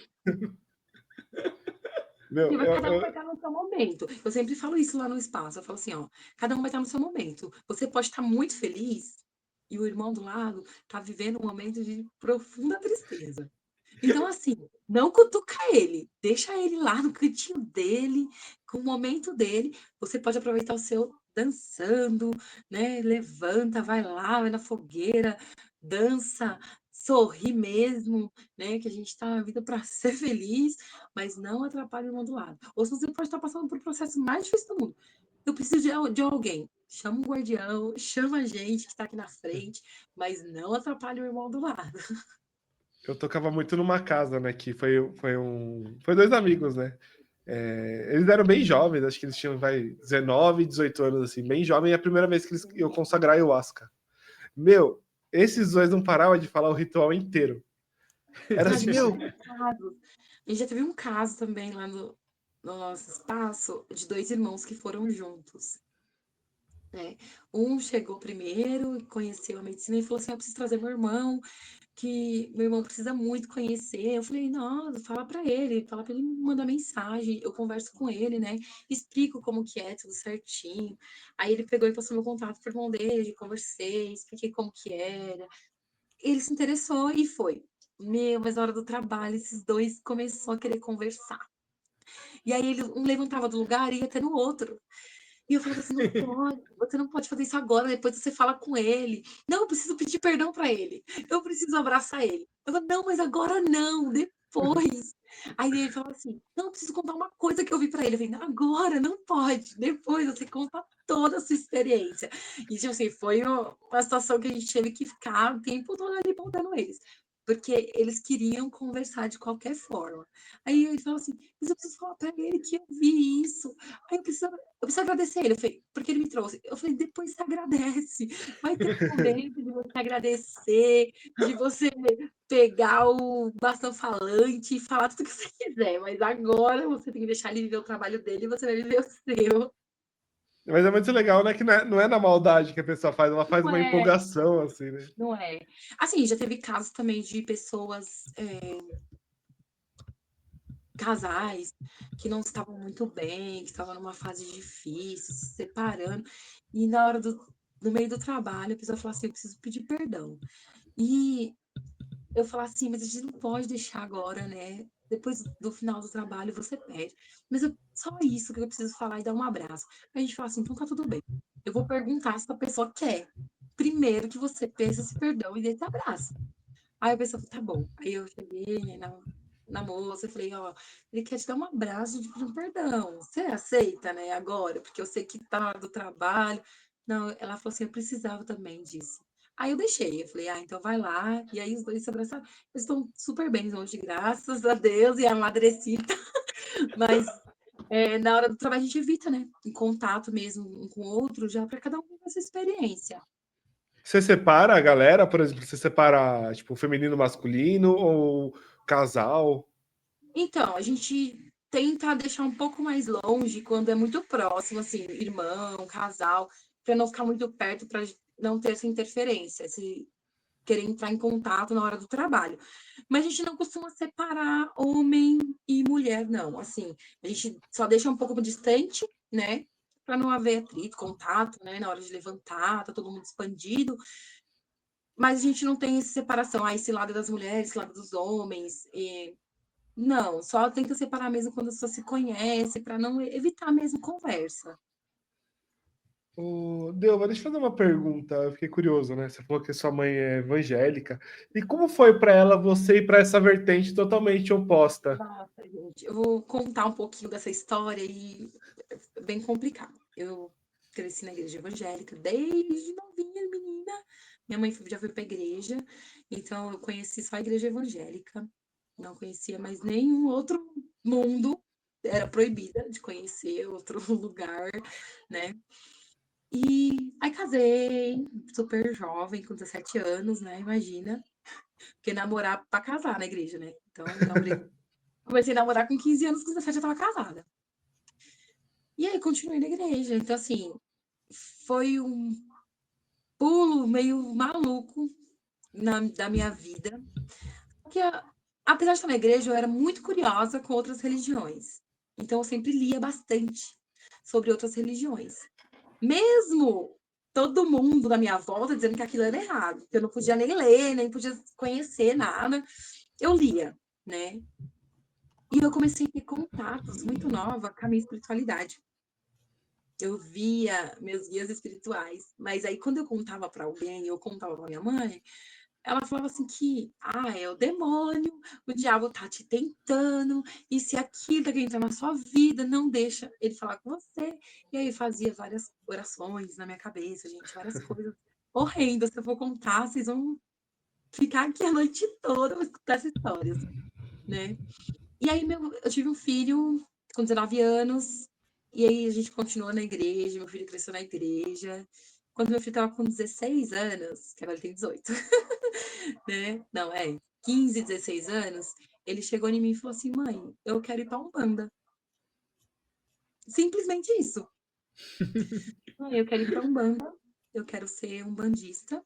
[SPEAKER 2] Meu,
[SPEAKER 3] porque cada um vai estar no seu momento. Eu sempre falo isso lá no espaço. Eu falo assim, ó, cada um vai estar no seu momento. Você pode estar muito feliz e o irmão do lado tá vivendo um momento de profunda tristeza. Então, assim, não cutuca ele, deixa ele lá no cantinho dele, com o momento dele. Você pode aproveitar o seu dançando, né? Levanta, vai lá, vai na fogueira, dança, sorri mesmo, né? Que a gente tá na vida para ser feliz, mas não atrapalhe o irmão do lado. Ou se você pode estar passando por um processo mais difícil do mundo. Eu preciso de alguém. Chama um guardião, chama a gente que está aqui na frente, mas não atrapalhe o irmão do lado.
[SPEAKER 2] Eu tocava muito numa casa, né? Que foi dois amigos, né? Eles eram bem jovens, acho que eles tinham 19, 18 anos, assim, bem jovem, é a primeira vez que eles iam consagrar ayahuasca. Meu, esses dois não paravam de falar o ritual inteiro. Era assim, meu.
[SPEAKER 3] A gente já teve um caso também lá no nosso espaço de 2 irmãos que foram juntos. Né? Um chegou primeiro, conheceu a medicina e falou assim: eu preciso trazer meu irmão, que meu irmão precisa muito conhecer. Eu falei: não, fala para ele me mandar mensagem, eu converso com ele, né? Explico como que é, tudo certinho. Aí ele pegou e passou meu contato pro irmão dele, conversei, expliquei como que era. Ele se interessou e foi. Mas na hora do trabalho, esses dois começaram a querer conversar. E aí um levantava do lugar e ia até no outro. E eu falava assim: não pode, você não pode fazer isso agora, depois você fala com ele. Não, eu preciso pedir perdão para ele. Eu preciso abraçar ele. Eu falava: não, mas agora não, depois. Aí ele falava assim: não, eu preciso contar uma coisa que eu vi para ele. Eu falei: agora não pode, depois você conta toda a sua experiência. E tipo assim, foi uma situação que a gente teve que ficar o tempo todo ali montando eles. Porque eles queriam conversar de qualquer forma. Aí ele falou assim: mas eu preciso falar para ele que eu vi isso. Aí eu preciso agradecer ele. Eu falei, porque ele me trouxe. Eu falei: depois você agradece. Vai ter um momento de você agradecer, de você pegar o bastão falante e falar tudo que você quiser. Mas agora você tem que deixar ele viver o trabalho dele e você vai viver o seu.
[SPEAKER 2] Mas é muito legal, né? Que não é na maldade que a pessoa faz, ela faz
[SPEAKER 3] Não
[SPEAKER 2] uma
[SPEAKER 3] é,
[SPEAKER 2] empolgação, assim, né?
[SPEAKER 3] não é. Assim, já teve casos também de pessoas, casais, que não estavam muito bem, que estavam numa fase difícil, se separando, e na hora no meio do trabalho, a pessoa fala assim: eu preciso pedir perdão. E eu falo assim: mas a gente não pode deixar agora, né? Depois do final do trabalho você pede. Mas só isso que eu preciso falar e dar um abraço. Aí a gente fala assim: então tá tudo bem. Eu vou perguntar se a pessoa quer. Primeiro que você peça esse perdão e dê esse abraço. Aí a pessoa falou: tá bom. Aí eu cheguei na moça e falei: ó, ele quer te dar um abraço de pedir um perdão. Você aceita, né, agora? Porque eu sei que tá do trabalho. Não, ela falou assim: eu precisava também disso. Aí eu deixei, eu falei: ah, então vai lá. E aí os dois se abraçaram. Eles estão super bem hoje, graças a Deus, e a madrecita. Mas na hora do trabalho a gente evita, né? Em contato mesmo um com o outro, já para cada um ter essa experiência.
[SPEAKER 2] Você separa a galera, por exemplo, você separa, tipo, feminino, masculino ou casal?
[SPEAKER 3] Então, a gente tenta deixar um pouco mais longe quando é muito próximo, assim, irmão, casal, para não ficar muito perto, para não ter essa interferência, se querer entrar em contato na hora do trabalho. Mas a gente não costuma separar homem e mulher, não. Assim, a gente só deixa um pouco distante, né? Para não haver atrito, contato, né? Na hora de levantar, tá todo mundo expandido. Mas a gente não tem essa separação, esse lado das mulheres, esse lado dos homens. Não, só tenta separar mesmo quando a pessoa se conhece, para não evitar mesmo conversa.
[SPEAKER 2] Delva, deixa eu fazer uma pergunta. Eu fiquei curioso, né? Você falou que sua mãe é evangélica. E como foi para ela você ir para essa vertente totalmente oposta?
[SPEAKER 3] Nossa, gente, eu vou contar um pouquinho dessa história e é bem complicado. Eu cresci na igreja evangélica desde novinha, menina. Minha mãe já foi para a igreja, então eu conheci só a igreja evangélica. Não conhecia mais nenhum outro mundo. Era proibida de conhecer outro lugar, né? E aí casei, super jovem, com 17 anos, né? Imagina. Porque namorar pra casar na igreja, né? Então, comecei a namorar com 15 anos, com 17 eu tava casada. E aí continuei na igreja. Então, assim, foi um pulo meio maluco da minha vida. Porque, apesar de estar na igreja, eu era muito curiosa com outras religiões. Então, eu sempre lia bastante sobre outras religiões. Mesmo todo mundo na minha volta dizendo que aquilo era errado, que eu não podia nem ler, nem podia conhecer nada, eu lia. né? E eu comecei a ter contatos muito nova com a minha espiritualidade. Eu via meus guias espirituais, mas aí quando eu contava para alguém, eu contava para minha mãe, ela falava assim que, é o demônio, o diabo tá te tentando, isso e aquilo, tá querendo entrar na sua vida, não deixa ele falar com você. E aí fazia várias orações na minha cabeça, gente, várias coisas horrendas. Se eu for contar, vocês vão ficar aqui a noite toda pra escutar essas histórias, né? E aí eu tive um filho com 19 anos, e aí a gente continuou na igreja, meu filho cresceu na igreja. Quando meu filho tava com 16 anos, que agora ele tem 18, né? Não, 15, 16 anos, ele chegou em mim e falou assim: mãe, eu quero ir pra Umbanda. Simplesmente isso. Mãe, eu quero ir pra Umbanda, eu quero ser umbandista.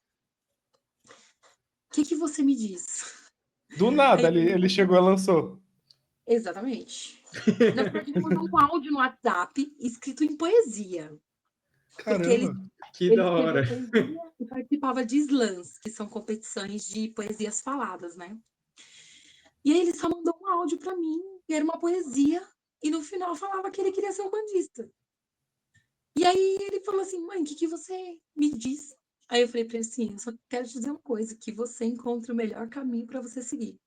[SPEAKER 3] O que você me diz?
[SPEAKER 2] Do nada,
[SPEAKER 3] Aí,
[SPEAKER 2] ele chegou e lançou.
[SPEAKER 3] exatamente. Na verdade, ele mandou um áudio no WhatsApp escrito em poesia. Porque ele
[SPEAKER 2] Caramba.
[SPEAKER 1] Que da
[SPEAKER 3] escreveu
[SPEAKER 1] hora.
[SPEAKER 3] poesia e participava de slams, que são competições de poesias faladas, né? E aí ele só mandou um áudio para mim, que era uma poesia, e no final falava que ele queria ser um bandista. E aí ele falou assim: mãe, o que você me diz? Aí eu falei para ele assim: eu só quero te dizer uma coisa, que você encontre o melhor caminho para você seguir.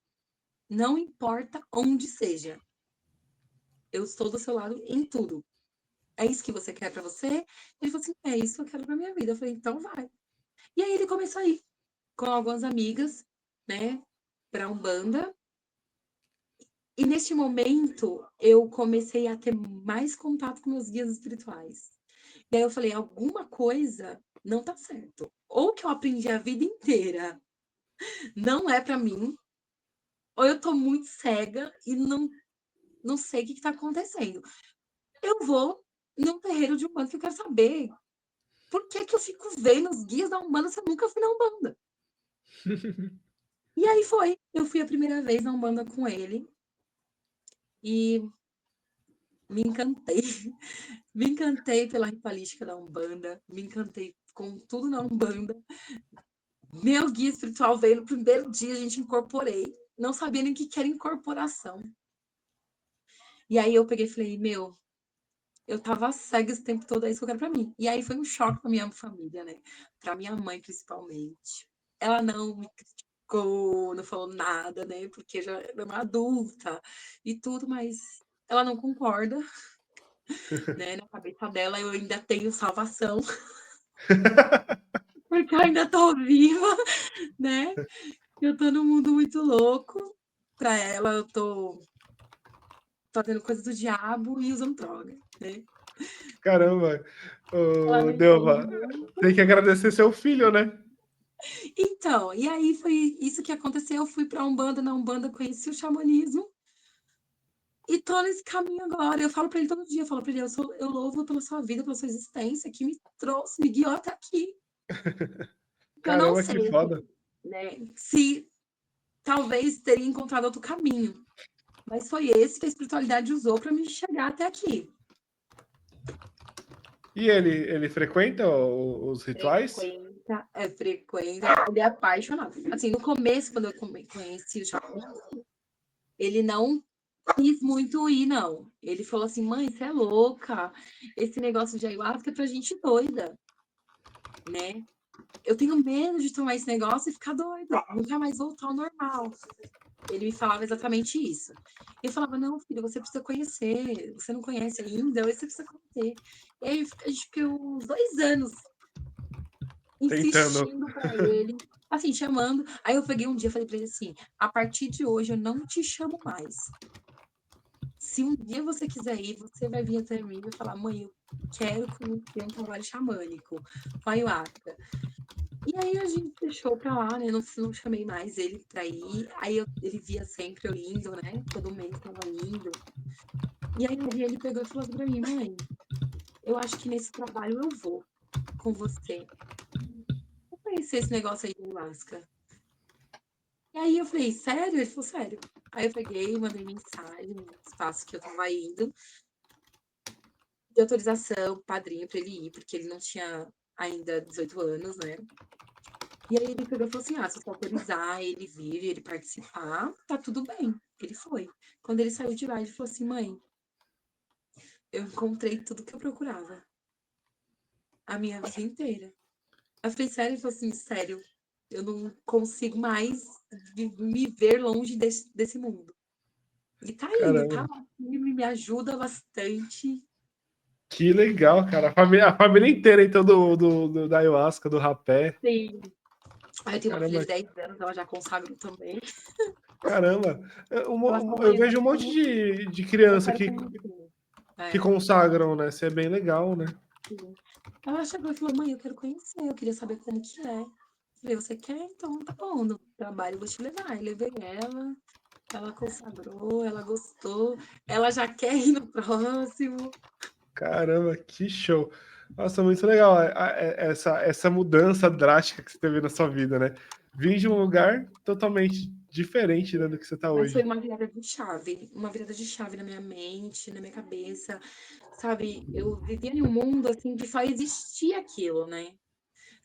[SPEAKER 3] Não importa onde seja. Eu estou do seu lado em tudo. É isso que você quer para você? Ele falou assim: é isso que eu quero para minha vida. Eu falei: então vai. E aí ele começou a ir com algumas amigas, né, para Umbanda. E neste momento eu comecei a ter mais contato com meus guias espirituais. E aí eu falei, alguma coisa não tá certo. Ou que eu aprendi a vida inteira não é para mim, ou eu tô muito cega e não sei o que tá acontecendo. Eu vou num terreiro de Umbanda que eu quero saber por que eu fico vendo os guias da Umbanda se eu nunca fui na Umbanda. E aí foi. Eu fui a primeira vez na Umbanda com ele e me encantei. Me encantei pela ritualística da Umbanda, me encantei com tudo na Umbanda. Meu guia espiritual veio no primeiro dia, a gente incorporei. Não sabia nem o que era incorporação. E aí eu peguei e falei, eu tava cega esse tempo todo, é isso que eu quero pra mim. E aí foi um choque pra minha família, né? Pra minha mãe, principalmente. Ela não me criticou, não falou nada, né? Porque já era uma adulta e tudo, mas ela não concorda, né? Na cabeça dela eu ainda tenho salvação, porque eu ainda tô viva, né? Eu tô num mundo muito louco. Pra ela, eu tô fazendo coisas do diabo e usando droga, né?
[SPEAKER 2] Caramba.
[SPEAKER 3] Ela
[SPEAKER 2] Ô,
[SPEAKER 3] não entende
[SPEAKER 2] Delva,
[SPEAKER 3] muito.
[SPEAKER 2] tem que agradecer seu filho, né?
[SPEAKER 3] Então, e aí foi isso que aconteceu. Eu fui pra Umbanda, na Umbanda conheci o xamanismo e tô nesse caminho agora. Eu falo pra ele todo dia, eu falo pra ele, eu louvo pela sua vida, pela sua existência, que me trouxe, me guiou até aqui. Eu não
[SPEAKER 2] Caramba, que
[SPEAKER 3] sei,
[SPEAKER 2] foda.
[SPEAKER 3] né, se talvez teria encontrado outro caminho, mas foi esse que a espiritualidade usou para me chegar até aqui.
[SPEAKER 2] E ele frequenta os rituais?
[SPEAKER 3] Frequenta, ele é apaixonado. Assim, no começo, quando eu conheci o xamanismo, ele não quis muito ir, não. Ele falou assim, mãe, você é louca, esse negócio de ayahuasca é pra gente doida, né? Eu tenho medo de tomar esse negócio e ficar doida, nunca mais voltar ao normal. Ele me falava exatamente isso. Eu falava, não, filho, você precisa conhecer, você não conhece ainda, você precisa conhecer. E aí a gente ficou uns 2 anos
[SPEAKER 2] Tentando.
[SPEAKER 3] insistindo para ele, assim, chamando. Aí eu peguei um dia e falei para ele assim: a partir de hoje eu não te chamo mais. Se um dia você quiser ir, você vai vir até mim e vai falar, mãe, eu quero conhecer um trabalho xamânico, com ayahuasca. E aí a gente deixou pra lá, né? Não chamei mais ele pra ir. Aí ele via sempre eu indo, né? Todo mês tava indo. E aí um dia ele pegou e falou assim pra mim, mãe, eu acho que nesse trabalho eu vou com você. Eu conheci esse negócio aí de ayahuasca. E aí eu falei, sério? Ele falou, sério. Aí eu peguei, mandei mensagem no espaço que eu tava indo, de autorização, padrinho pra ele ir, porque ele não tinha ainda 18 anos, né? E aí ele pegou e falou assim: ah, se você autorizar ele vir, ele participar, tá tudo bem. Ele foi. Quando ele saiu de lá, ele falou assim: mãe, eu encontrei tudo que eu procurava. A minha vida inteira. Eu falei, sério? Ele falou assim, sério, eu não consigo mais me ver longe desse mundo. E tá indo, tá
[SPEAKER 2] Caramba,
[SPEAKER 3] lá, firme, me ajuda bastante.
[SPEAKER 2] que legal, cara. A família inteira, então, da ayahuasca, do rapé.
[SPEAKER 3] Sim. Aí eu tenho uma filha
[SPEAKER 2] Caramba,
[SPEAKER 3] de 10 anos, ela já consagrou também.
[SPEAKER 2] caramba.
[SPEAKER 3] Ela falou,
[SPEAKER 2] Eu
[SPEAKER 3] mãe, eu
[SPEAKER 2] vejo
[SPEAKER 3] quero
[SPEAKER 2] um monte
[SPEAKER 3] conhecer.
[SPEAKER 2] de
[SPEAKER 3] Eu
[SPEAKER 2] criança
[SPEAKER 3] quero conhecer.
[SPEAKER 2] que
[SPEAKER 3] É,
[SPEAKER 2] consagram, né? Isso é bem legal, né?
[SPEAKER 3] sim. Ela chegou e falou, mãe, eu quero conhecer, eu queria saber como que é. Eu falei, você quer? Então tá bom, no trabalho eu vou te levar. Aí levei ela consagrou, ela gostou, ela já quer ir no próximo.
[SPEAKER 2] Caramba, que show. Nossa, muito legal essa mudança drástica que você teve na sua vida, né? Vim de um lugar totalmente diferente, né, do que você está
[SPEAKER 3] Mas foi
[SPEAKER 2] hoje.
[SPEAKER 3] uma virada de chave na minha mente, na minha cabeça, sabe? Eu vivia em um mundo assim que só existia aquilo, né?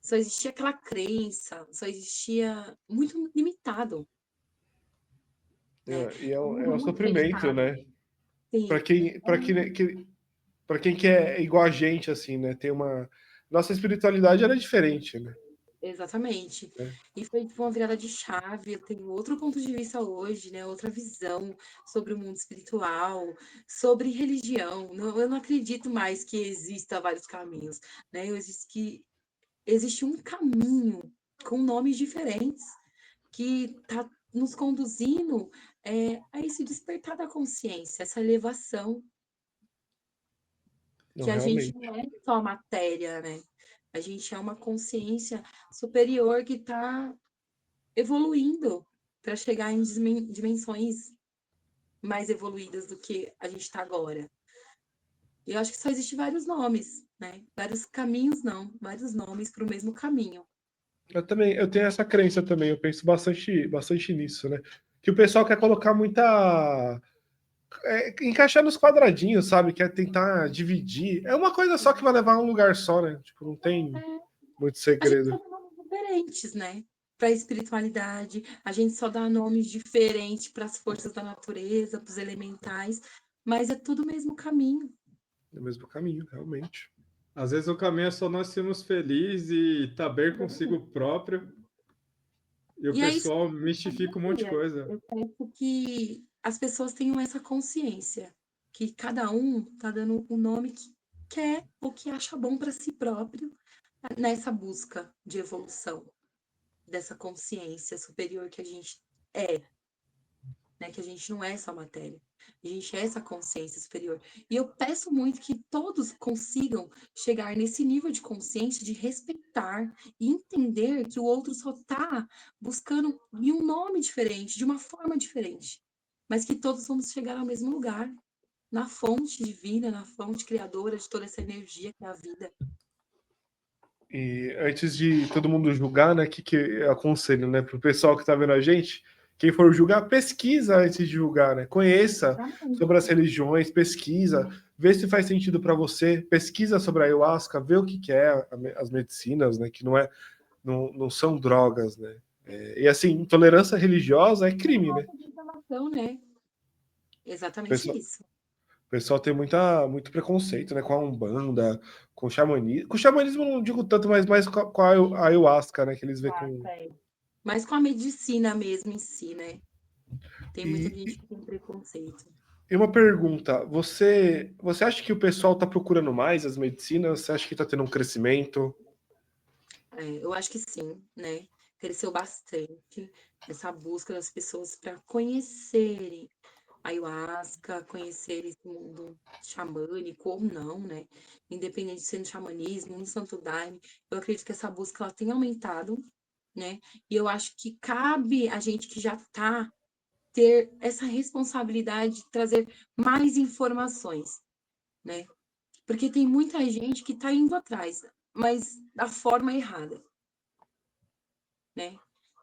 [SPEAKER 3] Só existia aquela crença, só existia muito limitado, né?
[SPEAKER 2] É
[SPEAKER 3] Um
[SPEAKER 2] um,
[SPEAKER 3] mundo
[SPEAKER 2] é um
[SPEAKER 3] muito
[SPEAKER 2] sofrimento,
[SPEAKER 3] fechado.
[SPEAKER 2] né? Para
[SPEAKER 3] Sim,
[SPEAKER 2] quem, para para quem quer igual a gente, assim, né? Tem uma. Nossa espiritualidade era diferente, né?
[SPEAKER 3] exatamente.
[SPEAKER 2] É.
[SPEAKER 3] E foi tipo, uma virada de chave. Eu tenho outro ponto de vista hoje, né? Outra visão sobre o mundo espiritual, sobre religião. Eu não acredito mais que exista vários caminhos, né? Existe um caminho com nomes diferentes que está nos conduzindo a esse despertar da consciência, essa elevação,
[SPEAKER 2] Não,
[SPEAKER 3] que a gente
[SPEAKER 2] realmente.
[SPEAKER 3] não é só matéria, né? A gente é uma consciência superior que está evoluindo para chegar em dimensões mais evoluídas do que a gente está agora. E eu acho que só existe vários nomes, né? Vários caminhos, não, vários nomes para o mesmo caminho.
[SPEAKER 2] Eu também, eu tenho essa crença também, eu penso bastante nisso, né? Que o pessoal quer colocar muita. Encaixar nos quadradinhos, sabe? Quer tentar dividir. É uma coisa só que vai levar a um lugar só, né? Tipo, não tem
[SPEAKER 3] É,
[SPEAKER 2] muito
[SPEAKER 3] a gente só
[SPEAKER 2] segredo.
[SPEAKER 3] dá nomes diferentes, né? Para a espiritualidade, a gente só dá nomes diferentes para as forças da natureza, para os elementais, mas é tudo o mesmo caminho.
[SPEAKER 2] No mesmo caminho, realmente.
[SPEAKER 1] Às vezes o caminho é só nós sermos felizes e estar bem consigo próprio, e o
[SPEAKER 3] E é isso
[SPEAKER 1] pessoal
[SPEAKER 3] que eu
[SPEAKER 1] mistifica um monte de
[SPEAKER 3] dia.
[SPEAKER 1] coisa.
[SPEAKER 3] Eu peço que as pessoas tenham essa consciência, que cada um tá dando o nome que quer ou que acha bom para si próprio nessa busca de evolução, dessa consciência superior que a gente é, né? Que a gente não é só matéria, a gente é essa consciência superior. E eu peço muito que todos consigam chegar nesse nível de consciência, de respeitar e entender que o outro só está buscando em um nome diferente, de uma forma diferente, mas que todos vamos chegar ao mesmo lugar, na fonte divina, na fonte criadora de toda essa energia que é a vida.
[SPEAKER 2] E antes de todo mundo julgar, né, que eu aconselho, né, pro pessoal que tá vendo a gente, quem for julgar, pesquisa antes de julgar, né? Conheça sobre as religiões, pesquisa, vê se faz sentido para você, pesquisa sobre a ayahuasca, vê o que é as medicinas, né, que não são drogas, né? E assim, intolerância religiosa é
[SPEAKER 3] É
[SPEAKER 2] crime, né?
[SPEAKER 3] falta de informação, né?
[SPEAKER 2] O
[SPEAKER 3] Exatamente
[SPEAKER 2] pessoal,
[SPEAKER 3] isso.
[SPEAKER 2] o pessoal tem muito preconceito, né, com a Umbanda, com o xamanismo. Com o xamanismo eu não digo tanto, mas mais com a ayahuasca, né, que eles veem com...
[SPEAKER 3] Mas com a medicina mesmo em si, né? Tem muita gente
[SPEAKER 2] E,
[SPEAKER 3] que tem preconceito.
[SPEAKER 2] E uma pergunta, você acha que o pessoal está procurando mais as medicinas? Você acha que está tendo um crescimento?
[SPEAKER 3] Eu acho que sim, né? Cresceu bastante essa busca das pessoas para conhecerem a ayahuasca, conhecer esse mundo xamânico ou não, né? Independente de ser no xamanismo, no santo daime, eu acredito que essa busca ela tem aumentado, né? E eu acho que cabe a gente que já está ter essa responsabilidade de trazer mais informações, né? Porque tem muita gente que está indo atrás, mas da forma errada, né?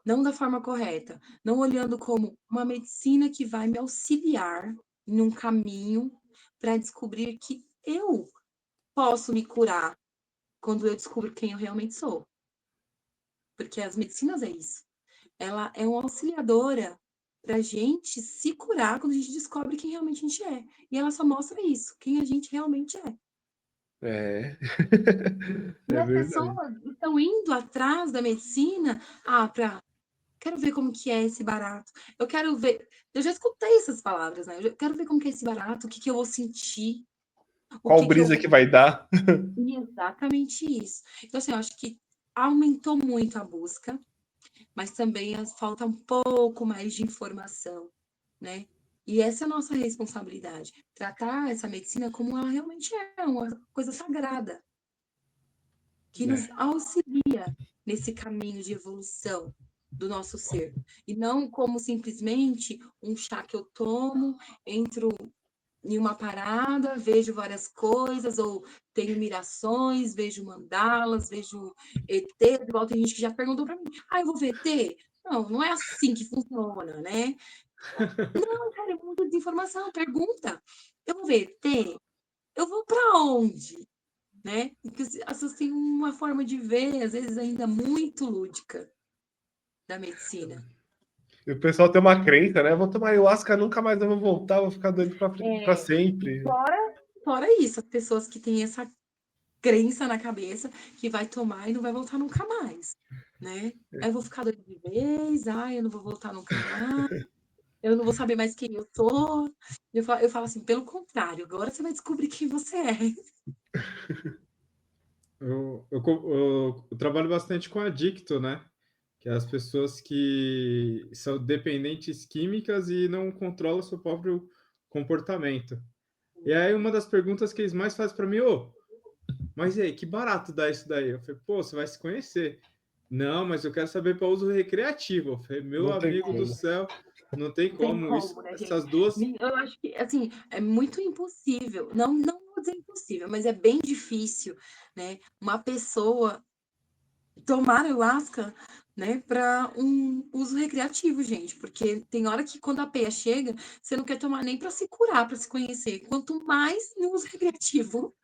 [SPEAKER 3] Não da forma correta, não olhando como uma medicina que vai me auxiliar em um caminho para descobrir que eu posso me curar quando eu descubro quem eu realmente sou. porque as medicinas é isso. Ela é uma auxiliadora para a gente se curar quando a gente descobre quem realmente a gente é. E ela só mostra isso, quem a gente realmente é.
[SPEAKER 2] É,
[SPEAKER 3] E
[SPEAKER 2] é
[SPEAKER 3] as
[SPEAKER 2] verdade.
[SPEAKER 3] pessoas estão indo atrás da medicina, para quero ver como que é esse barato. Eu quero ver. Eu já escutei essas palavras, né? Eu quero ver como que é esse barato, o que que eu vou sentir, o
[SPEAKER 2] Qual
[SPEAKER 3] que que eu
[SPEAKER 2] brisa
[SPEAKER 3] vou.
[SPEAKER 2] que vai dar?
[SPEAKER 3] Exatamente isso. Então, assim, eu acho que aumentou muito a busca, mas também falta um pouco mais de informação, né? E essa é a nossa responsabilidade, tratar essa medicina como ela realmente é, uma coisa sagrada, que nos
[SPEAKER 2] É.
[SPEAKER 3] auxilia nesse caminho de evolução do nosso ser. E não como simplesmente um chá que eu tomo, entro em uma parada, vejo várias coisas, ou tenho mirações, vejo mandalas, vejo ET, igual tem gente que já perguntou para mim, eu vou ver ET? Não, não é assim que funciona, né? Não, cara, é muita desinformação, pergunta. Eu vou ver ET? Eu vou para onde? Né? Porque as pessoas têm uma forma de ver, às vezes ainda muito lúdica, da medicina.
[SPEAKER 2] E o pessoal tem uma crença, né? Vou tomar ayahuasca, nunca mais eu vou voltar, vou ficar doido pra
[SPEAKER 3] É, e
[SPEAKER 2] sempre.
[SPEAKER 3] fora isso, as pessoas que têm essa crença na cabeça que vai tomar e não vai voltar nunca mais, né? Aí eu vou ficar doida de vez, eu não vou voltar nunca mais, eu não vou saber mais quem eu sou. Eu falo assim, pelo contrário, agora você vai descobrir quem você é.
[SPEAKER 1] Eu trabalho bastante com adicto, né? Que é as pessoas que são dependentes químicas e não controlam seu próprio comportamento. E aí uma das perguntas que eles mais fazem para mim, mas e aí, que barato dá isso daí? Eu falei, pô, você vai se conhecer. Não, mas eu quero saber para uso recreativo. Eu falei, meu
[SPEAKER 2] Não tem
[SPEAKER 1] amigo do
[SPEAKER 2] como.
[SPEAKER 1] céu, não tem
[SPEAKER 3] Não tem
[SPEAKER 1] como. Isso,
[SPEAKER 3] como, né, gente?
[SPEAKER 1] essas duas.
[SPEAKER 3] Eu acho que, assim, é muito impossível. Não vou dizer impossível, mas é bem difícil, né? Uma pessoa tomar ayahuasca, né, para um uso recreativo, gente, porque tem hora que quando a peia chega, você não quer tomar nem para se curar, para se conhecer, quanto mais no uso recreativo.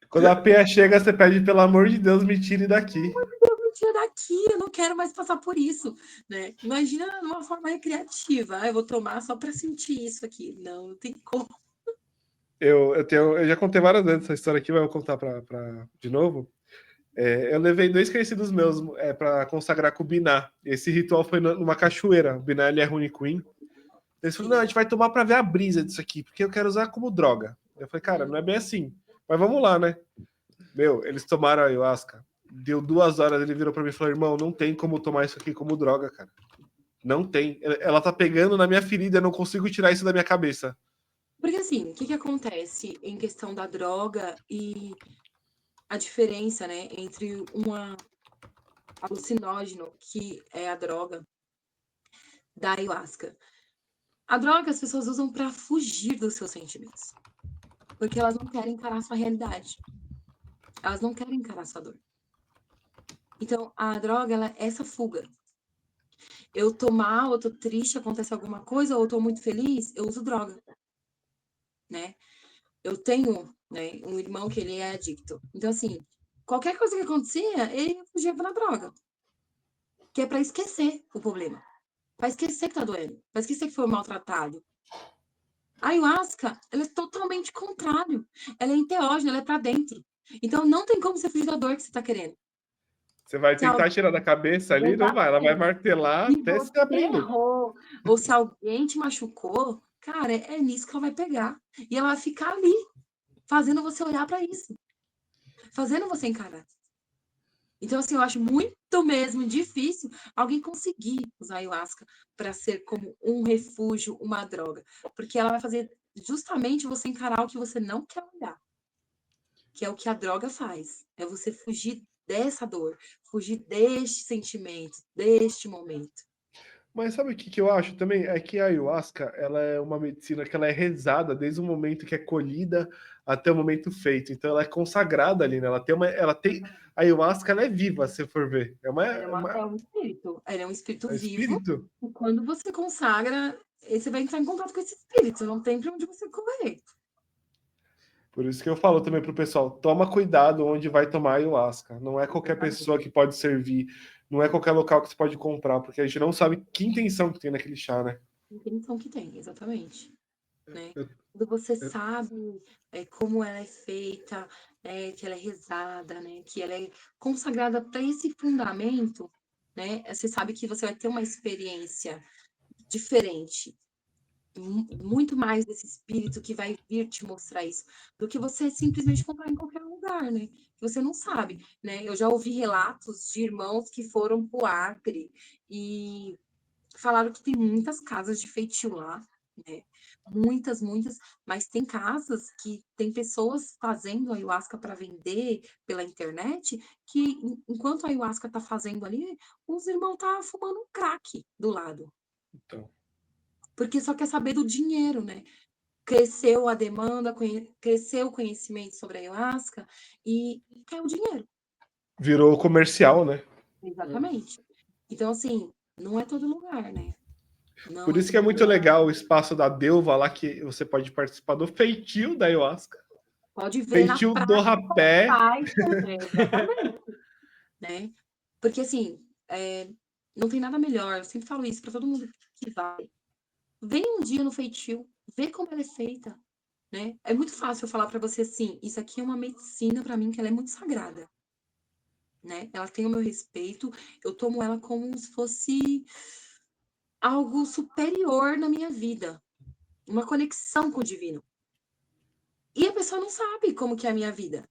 [SPEAKER 2] Quando a PA chega, você pede, pelo amor de Deus, me tire daqui.
[SPEAKER 3] Me tira daqui, eu não quero mais passar por isso, né? Imagina numa forma recreativa, eu vou tomar só para sentir isso aqui. Não tem como.
[SPEAKER 2] Eu já contei várias vezes essa história aqui, mas eu vou contar de novo. Eu levei 2 conhecidos meus para consagrar com o Biná. Esse ritual foi numa cachoeira. O Biná ele é Rune Queen. Eles falaram, não, a gente vai tomar para ver a brisa disso aqui, porque eu quero usar como droga. Eu falei, cara, não é bem assim. Mas vamos lá, né? Meu, eles tomaram a ayahuasca. Deu 2 horas, ele virou para mim e falou, irmão, não tem como tomar isso aqui como droga, cara. Não tem. Ela tá pegando na minha ferida, eu não consigo tirar isso da minha cabeça.
[SPEAKER 3] Porque assim, o que acontece em questão da droga e a diferença, né, entre uma alucinógeno, que é a droga da ayahuasca. A droga as pessoas usam para fugir dos seus sentimentos, porque elas não querem encarar a sua realidade. Elas não querem encarar a sua dor. Então, a droga, ela é essa fuga. Eu tô mal, eu tô triste, acontece alguma coisa, ou eu tô muito feliz, eu uso droga, né? Eu tenho, né, um irmão que ele é adicto. Então, assim, qualquer coisa que acontecia, ele fugia pra droga. Que é para esquecer o problema. Para esquecer que tá doendo. Para esquecer que foi maltratado. A ayahuasca, ela é totalmente contrário. Ela é enteógena, ela é para dentro. Então, não tem como você fugir da dor que você tá querendo.
[SPEAKER 2] Você vai
[SPEAKER 3] Se alguém...
[SPEAKER 2] tentar tirar da cabeça ali, não vai. Ela vai
[SPEAKER 3] Exatamente.
[SPEAKER 2] martelar
[SPEAKER 3] Se
[SPEAKER 2] até
[SPEAKER 3] você
[SPEAKER 2] você aprender.
[SPEAKER 3] errou, ou se alguém te machucou, cara, é nisso que ela vai pegar. E ela vai ficar ali, fazendo você olhar para isso. Fazendo você encarar. Então, assim, eu acho muito mesmo difícil alguém conseguir usar ayahuasca para ser como um refúgio, uma droga. Porque ela vai fazer justamente você encarar o que você não quer olhar. Que é o que a droga faz. É você fugir dessa dor, fugir deste sentimento, deste momento.
[SPEAKER 2] Mas sabe o que eu acho também? É que a ayahuasca, ela é uma medicina que ela é rezada desde o momento que é colhida até o momento feito. Então ela é consagrada ali, né? A ayahuasca, ela é viva, se for ver.
[SPEAKER 3] É um espírito. Ela é um espírito
[SPEAKER 2] É
[SPEAKER 3] vivo.
[SPEAKER 2] espírito.
[SPEAKER 3] E quando você consagra, você vai entrar em contato com esse espírito. Não tem para onde você correr.
[SPEAKER 2] Por isso que eu falo também pro pessoal, toma cuidado onde vai tomar ayahuasca. Não é qualquer pessoa que pode servir. não é qualquer local que você pode comprar, porque a gente não sabe que intenção que tem naquele chá, né?
[SPEAKER 3] A intenção que tem, exatamente. Né?
[SPEAKER 1] Eu-
[SPEAKER 3] Quando você
[SPEAKER 1] eu-
[SPEAKER 3] sabe como ela é feita, que ela é rezada, né? Que ela é consagrada para esse fundamento, né? Você sabe que você vai ter uma experiência diferente, muito mais desse espírito que vai vir te mostrar isso, do que você simplesmente comprar em qualquer lugar, né? Que você não sabe, né? Eu já ouvi relatos de irmãos que foram pro Acre e falaram que tem muitas casas de feitio lá, né? Muitas, muitas, mas tem casas que tem pessoas fazendo ayahuasca para vender pela internet, que enquanto a ayahuasca tá fazendo ali, os irmãos tá fumando um crack do lado.
[SPEAKER 2] Então,
[SPEAKER 3] Porque só quer saber do dinheiro, né? Cresceu a demanda, cresceu o conhecimento sobre a ayahuasca e quer o dinheiro.
[SPEAKER 2] virou comercial, né?
[SPEAKER 3] Exatamente. Então, assim, não é todo lugar, né? Não
[SPEAKER 2] Por
[SPEAKER 3] é
[SPEAKER 2] isso que é
[SPEAKER 3] todo
[SPEAKER 2] muito
[SPEAKER 3] lugar.
[SPEAKER 2] legal o espaço da Delva lá, que você pode participar do feitio da ayahuasca.
[SPEAKER 3] Pode ver na
[SPEAKER 2] Feitio do
[SPEAKER 3] prática como
[SPEAKER 2] rapé.
[SPEAKER 3] faz, exatamente, né? Porque, assim, não tem nada melhor, eu sempre falo isso para todo mundo que vai. Vem um dia no feitio, vê como ela é feita, né? É muito fácil eu falar para você assim, isso aqui é uma medicina para mim que ela é muito sagrada, né? Ela tem o meu respeito, eu tomo ela como se fosse algo superior na minha vida, uma conexão com o divino. E a pessoa não sabe como que é a minha vida.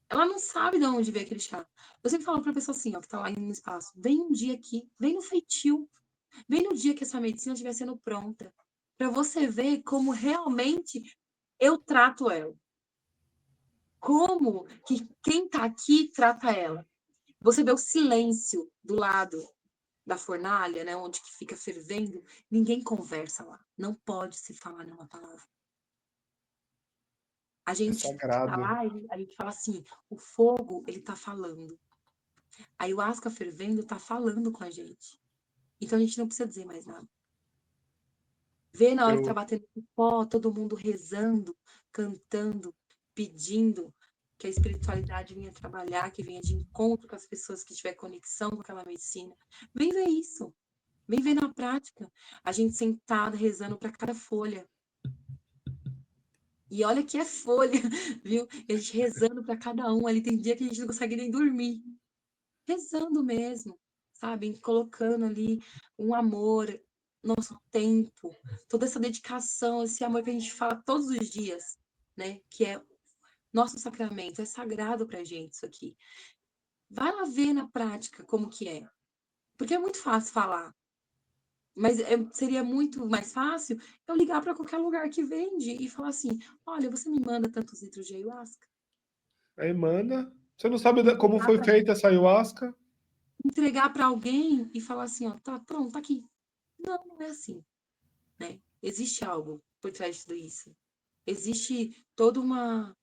[SPEAKER 3] Ela não sabe de onde veio aquele chá. Eu sempre falo pra pessoa assim, ó, que tá lá no espaço, vem um dia aqui, vem no feitio, vem no dia que essa medicina estiver sendo pronta, para você ver como realmente eu trato ela. Como que quem tá aqui trata ela. Você vê o silêncio do lado da fornalha, né, onde que fica fervendo, ninguém conversa lá. Não pode se falar nenhuma palavra. A
[SPEAKER 2] É
[SPEAKER 3] gente tá
[SPEAKER 2] sagrado.
[SPEAKER 3] lá, a gente fala assim, o fogo, ele tá falando. A ayahuasca fervendo tá falando com a gente. Então a gente não precisa dizer mais nada. Vê na hora que tá
[SPEAKER 2] Eu,
[SPEAKER 3] batendo o pó, todo mundo rezando, cantando, pedindo que a espiritualidade venha trabalhar, que venha de encontro com as pessoas que tiver conexão com aquela medicina. Vem ver isso. Vem ver na prática. A gente sentada rezando para cada folha. E olha que é folha, viu? E a gente rezando para cada um. Ali tem dia que a gente não consegue nem dormir. Rezando mesmo, sabe? Colocando ali um amor, nosso tempo, toda essa dedicação, esse amor que a gente fala todos os dias, né? Que é nosso sacramento, é sagrado pra gente isso aqui. Vai lá ver na prática como que é. Porque é muito fácil falar, mas seria muito mais fácil eu ligar para qualquer lugar que vende e falar assim: olha, você me manda tantos litros de ayahuasca?
[SPEAKER 2] aí manda. Você não sabe como foi feita essa ayahuasca?
[SPEAKER 3] Entregar para alguém e falar assim: ó, tá pronto, tá aqui. Não, não é assim, né? Existe algo por trás de tudo isso. Existe toda uma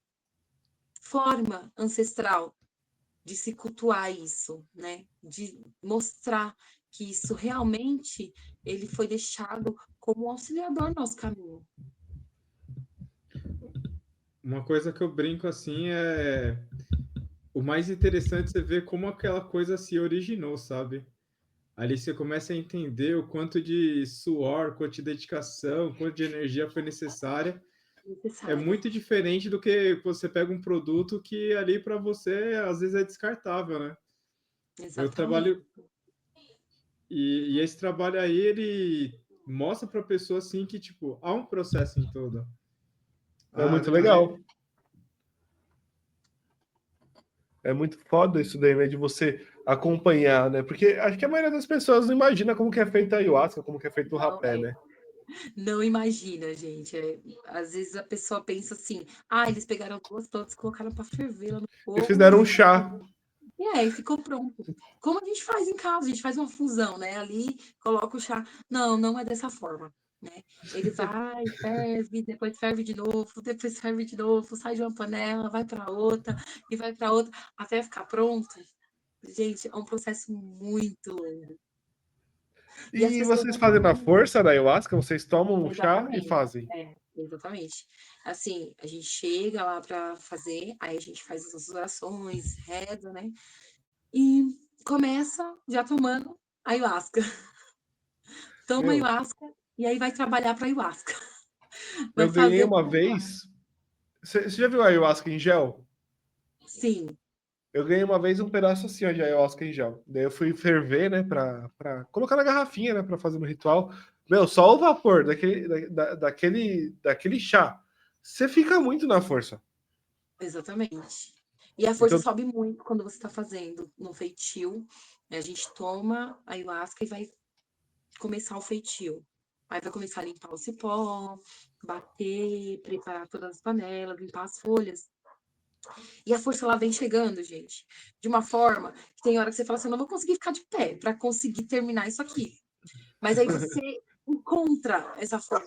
[SPEAKER 3] forma ancestral de se cultuar isso, né? De mostrar que isso realmente ele foi deixado como um auxiliador no nosso caminho.
[SPEAKER 1] Uma coisa que eu brinco assim é o mais interessante é você ver como aquela coisa se originou, sabe? Ali você começa a entender o quanto de suor, quanto de dedicação, quanto de energia foi necessária. É
[SPEAKER 3] Necessária.
[SPEAKER 1] muito diferente do que você pega um produto que ali para você às vezes é descartável, né? Eu
[SPEAKER 3] Exatamente.
[SPEAKER 1] trabalho e esse trabalho aí ele mostra para a pessoa assim que tipo há um processo em todo.
[SPEAKER 2] É
[SPEAKER 1] Ah,
[SPEAKER 2] muito
[SPEAKER 1] não é?
[SPEAKER 2] legal. É muito foda isso daí, né? De você acompanhar, né? Porque acho que a maioria das pessoas não imagina como que é feita a ayahuasca, como que é feito o
[SPEAKER 3] Não,
[SPEAKER 2] rapé, né?
[SPEAKER 3] não imagina, gente. Às vezes a pessoa pensa assim: ah, eles pegaram duas plantas, colocaram para ferver lá no
[SPEAKER 2] E
[SPEAKER 3] fogo
[SPEAKER 2] fizeram um chá.
[SPEAKER 3] e aí ficou pronto. Como a gente faz em casa, a gente faz uma fusão, né? Ali coloca o chá. Não, não é dessa forma, né? Ele vai, ferve, depois ferve de novo, depois ferve de novo, sai de uma panela, vai para outra e vai para outra até ficar pronto. Gente, é um processo muito longo. E as
[SPEAKER 2] E
[SPEAKER 3] pessoas
[SPEAKER 2] vocês
[SPEAKER 3] não
[SPEAKER 2] fazem na
[SPEAKER 3] entendem.
[SPEAKER 2] força da ayahuasca? Vocês tomam um chá e
[SPEAKER 3] Exatamente.
[SPEAKER 2] fazem.
[SPEAKER 3] Exatamente. Assim, a gente chega lá para fazer, aí a gente faz as nossas orações, reza, né? e começa já tomando ayahuasca. Toma
[SPEAKER 2] Meu,
[SPEAKER 3] ayahuasca e aí vai trabalhar para ayahuasca. Vai
[SPEAKER 2] eu ganhei
[SPEAKER 3] fazer o
[SPEAKER 2] uma vez. Você já viu ayahuasca em gel?
[SPEAKER 3] Sim,
[SPEAKER 2] Eu ganhei uma vez um pedaço assim, ó, de ayahuasca em gel. Daí eu fui ferver, né, pra colocar na garrafinha, né, pra fazer no ritual. Meu, só o vapor daquele chá. Você fica muito na força.
[SPEAKER 3] exatamente. E a força
[SPEAKER 2] Então,
[SPEAKER 3] sobe muito quando você está fazendo no feitio. A gente toma a ayahuasca e vai começar o feitio. Aí vai começar a limpar o cipó, bater, preparar todas as panelas, limpar as folhas. E a força lá vem chegando, gente, de uma forma que tem hora que você fala assim, eu não vou conseguir ficar de pé para conseguir terminar isso aqui. Mas aí você encontra essa força.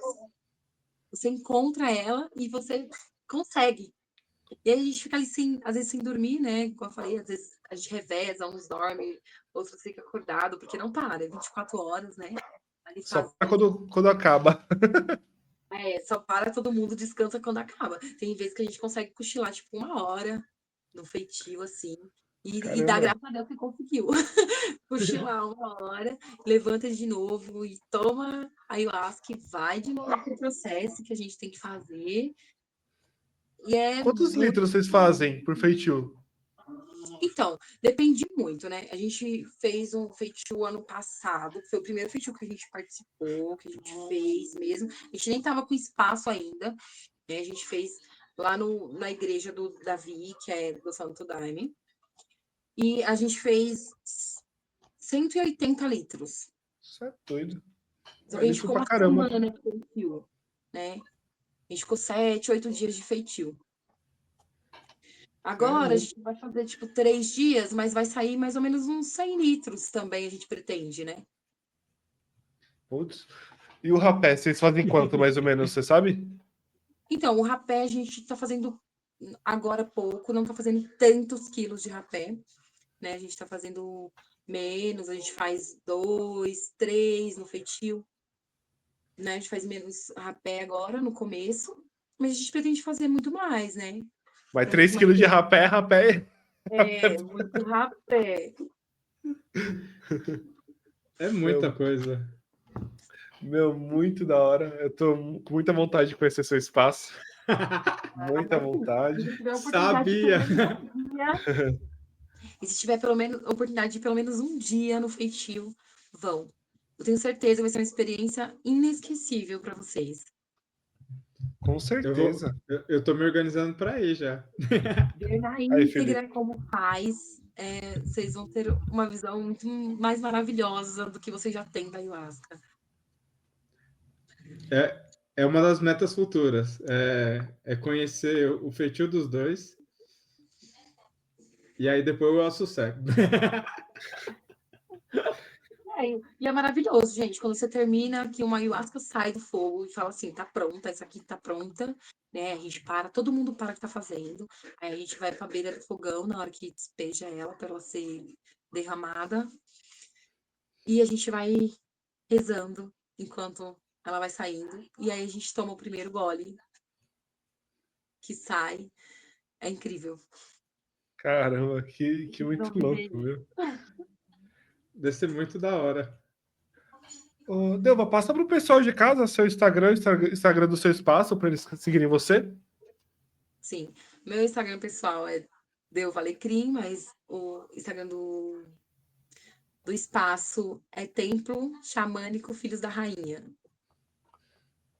[SPEAKER 3] Você encontra ela e você consegue. E aí a gente fica ali sem, às vezes sem dormir, né? Como eu falei, às vezes a gente reveza, uns dorme, outros fica acordado, porque não para, é 24 horas, né? Ali
[SPEAKER 2] só
[SPEAKER 3] fazendo.
[SPEAKER 2] quando acaba.
[SPEAKER 3] Só para todo mundo, descansa quando acaba. Tem vezes que a gente consegue cochilar, tipo, 1 hora no feitio, assim. E dá
[SPEAKER 2] Caramba.
[SPEAKER 3] graças a Deus que conseguiu. Cochilar 1 hora, levanta de novo e toma ayahuasca e vai de novo pro processo que a gente tem que fazer. E é
[SPEAKER 2] Quantos
[SPEAKER 3] muito.
[SPEAKER 2] litros vocês fazem por feitio?
[SPEAKER 3] Então, depende muito, né? A gente fez um feitio ano passado, que foi o primeiro feitio que a gente participou, que a gente fez mesmo. A gente nem tava com espaço ainda, né? A gente fez lá na igreja do Davi, que é do Santo Daime. E a gente fez 180 litros.
[SPEAKER 2] Isso é doido.
[SPEAKER 3] Só
[SPEAKER 2] É
[SPEAKER 3] que a gente
[SPEAKER 2] litro
[SPEAKER 3] ficou
[SPEAKER 2] pra
[SPEAKER 3] uma
[SPEAKER 2] caramba.
[SPEAKER 3] semana de feitio, né? A gente ficou 7, 8 dias de feitio. Agora a
[SPEAKER 2] Caramba.
[SPEAKER 3] gente vai fazer, tipo, 3 dias, mas vai sair mais ou menos uns 100 litros também, a gente pretende, né?
[SPEAKER 2] Putz. E o rapé, vocês fazem quanto mais ou menos, você sabe?
[SPEAKER 3] Então, o rapé a gente tá fazendo agora pouco, não tá fazendo tantos quilos de rapé, né? A gente tá fazendo menos, a gente faz 2, 3 no feitio, né? A gente faz menos rapé agora, no começo, mas a gente pretende fazer muito mais, né?
[SPEAKER 2] Mas
[SPEAKER 3] Pra
[SPEAKER 2] 3
[SPEAKER 3] gente
[SPEAKER 2] quilos de
[SPEAKER 3] manter.
[SPEAKER 2] rapé, rapé.
[SPEAKER 3] Muito rapé.
[SPEAKER 1] É muita
[SPEAKER 2] Meu,
[SPEAKER 1] coisa.
[SPEAKER 2] meu, muito da hora. Eu tô com muita vontade de conhecer seu espaço. Muita
[SPEAKER 3] Se
[SPEAKER 2] vontade.
[SPEAKER 3] tiver a oportunidade de pelo
[SPEAKER 1] Sabia!
[SPEAKER 3] menos um dia, e se tiver pelo menos a oportunidade de pelo menos um dia no feitio, vão. Eu tenho certeza que vai ser uma experiência inesquecível para vocês.
[SPEAKER 2] Com
[SPEAKER 1] Eu vou,
[SPEAKER 2] certeza.
[SPEAKER 1] eu tô me organizando para ir já.
[SPEAKER 3] Ver na
[SPEAKER 2] Aí, Felipe.
[SPEAKER 3] íntegra como faz, vocês vão ter uma visão muito mais maravilhosa do que vocês já têm da ayahuasca.
[SPEAKER 1] É uma das metas futuras. É conhecer o feitio dos dois. E aí depois eu assossego.
[SPEAKER 3] E é maravilhoso, gente, quando você termina, que uma ayahuasca sai do fogo e fala assim, tá pronta, essa aqui tá pronta, né? A gente para, todo mundo para o que tá fazendo. Aí a gente vai pra beira do fogão na hora que despeja ela, para ela ser derramada. E a gente vai rezando enquanto ela vai saindo. E aí a gente toma o primeiro gole que sai. É incrível.
[SPEAKER 2] Caramba, que muito louco, viu?
[SPEAKER 1] Deve ser muito da hora.
[SPEAKER 2] Ô, Delva, passa pro pessoal de casa seu Instagram, Instagram do seu espaço, para eles seguirem você.
[SPEAKER 3] Sim. Meu Instagram pessoal é Deuva Alecrim, mas o Instagram do espaço é Templo Xamânico Filhos da Rainha.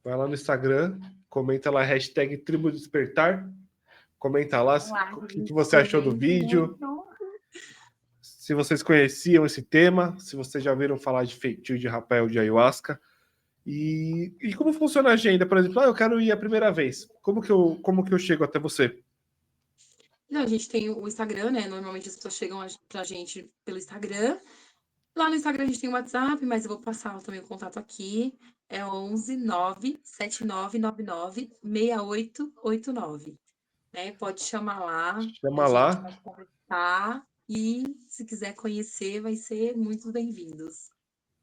[SPEAKER 2] Vai lá no Instagram, comenta lá, hashtag Tribo Despertar. Comenta lá
[SPEAKER 3] Olá,
[SPEAKER 2] o que
[SPEAKER 3] gente.
[SPEAKER 2] você achou do
[SPEAKER 3] Comenta
[SPEAKER 2] vídeo,
[SPEAKER 3] muito.
[SPEAKER 2] se vocês conheciam esse tema, se vocês já ouviram falar de feitio de rapel de ayahuasca. E como funciona a agenda? Por exemplo, eu quero ir a primeira vez. Como que eu chego até você?
[SPEAKER 3] Não, a gente tem o Instagram, né? Normalmente as pessoas chegam pra gente pelo Instagram. Lá no Instagram a gente tem o WhatsApp, mas eu vou passar também o contato aqui. É 11 97999 6889. Né? Pode chamar lá, a
[SPEAKER 2] Chama
[SPEAKER 3] gente
[SPEAKER 2] lá.
[SPEAKER 3] vai conversar e se quiser conhecer, vai ser muito bem-vindos.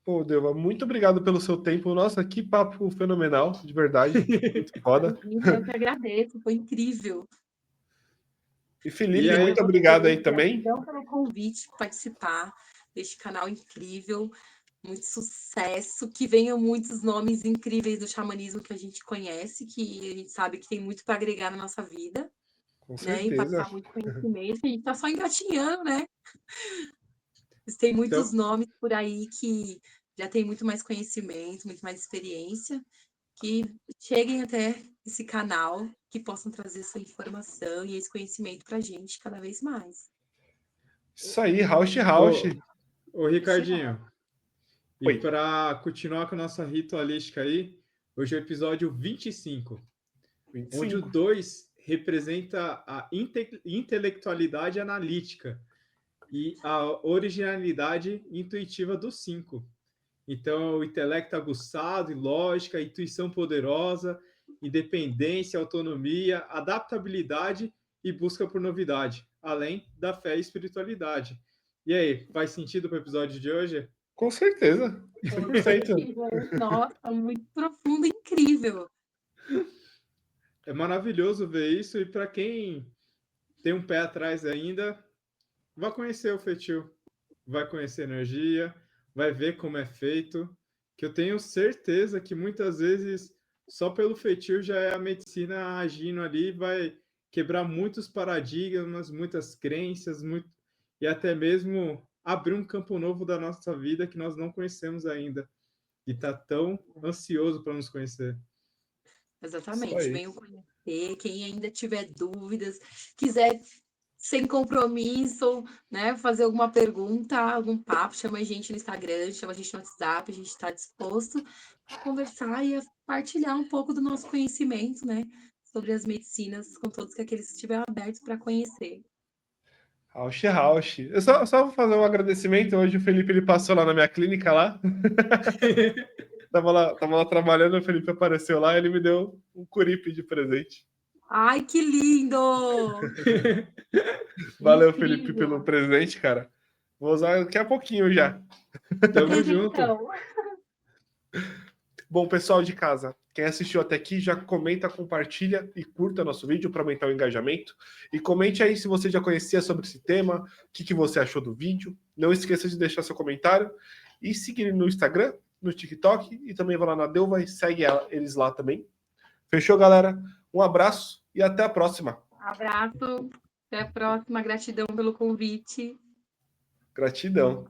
[SPEAKER 2] Pô, Deva, muito obrigado pelo seu tempo. Nossa, que papo fenomenal, de verdade. Muito foda.
[SPEAKER 3] Imagina, eu que agradeço, foi incrível.
[SPEAKER 2] E Felipe,
[SPEAKER 1] E aí,
[SPEAKER 2] muito obrigado aí também.
[SPEAKER 3] Gratidão pelo convite para participar deste canal incrível. Muito sucesso, que venham muitos nomes incríveis do xamanismo que a gente conhece, que a gente sabe que tem muito para agregar na nossa vida,
[SPEAKER 2] Com
[SPEAKER 3] né? E
[SPEAKER 2] certeza.
[SPEAKER 3] passar muito conhecimento. A gente está só engatinhando, né? Mas tem muitos
[SPEAKER 1] Então-
[SPEAKER 3] nomes por aí que já tem muito mais conhecimento, muito mais experiência, que cheguem até esse canal, que possam trazer essa informação e esse conhecimento para a gente cada vez mais.
[SPEAKER 2] Isso aí, Rausch.
[SPEAKER 1] ô Ricardinho, e
[SPEAKER 2] Oi.
[SPEAKER 1] para continuar com a nossa ritualística aí, hoje é o episódio 25, onde o
[SPEAKER 2] 25.
[SPEAKER 1] 2 representa a intelectualidade analítica e a originalidade intuitiva do 5. Então, o intelecto aguçado e lógica, a intuição poderosa, independência, autonomia, adaptabilidade e busca por novidade, além da fé e espiritualidade. E aí, faz sentido para o episódio de hoje?
[SPEAKER 2] Com certeza. 100%.
[SPEAKER 3] Nossa, muito profundo, incrível.
[SPEAKER 1] É maravilhoso ver isso e para quem tem um pé atrás ainda, vai conhecer o feitio, vai conhecer energia, vai ver como é feito, que eu tenho certeza que muitas vezes só pelo feitio já é a medicina agindo ali, vai quebrar muitos paradigmas, muitas crenças, e até mesmo abrir um campo novo da nossa vida que nós não conhecemos ainda. E tá tão ansioso para nos conhecer.
[SPEAKER 2] Isso
[SPEAKER 3] Exatamente,
[SPEAKER 2] aí.
[SPEAKER 3] venham conhecer. Quem ainda tiver dúvidas, quiser sem compromisso, né, fazer alguma pergunta, algum papo, chama a gente no Instagram, chama a gente no WhatsApp, a gente está disposto a conversar e a partilhar um pouco do nosso conhecimento, né, sobre as medicinas com todos aqueles que estiverem abertos para conhecer.
[SPEAKER 2] Rausch. Eu só vou fazer um agradecimento. Hoje o Felipe ele passou lá na minha clínica lá. Tava lá trabalhando, o Felipe apareceu lá e ele me deu um curipe de presente.
[SPEAKER 3] Ai, que lindo!
[SPEAKER 2] Valeu, Felipe,
[SPEAKER 3] Incrível!
[SPEAKER 2] pelo presente, cara. Vou usar daqui a pouquinho já.
[SPEAKER 1] Tamo junto.
[SPEAKER 3] Então,
[SPEAKER 2] Bom, pessoal de casa, quem assistiu até aqui já comenta, compartilha e curta nosso vídeo para aumentar o engajamento. E comente aí se você já conhecia sobre esse tema, o que você achou do vídeo. Não esqueça de deixar seu comentário e seguir no Instagram, no TikTok e também vai lá na Deuva e segue eles lá também. Fechou, galera? Um abraço e até a próxima.
[SPEAKER 3] abraço, até a próxima, gratidão pelo convite.
[SPEAKER 2] Gratidão.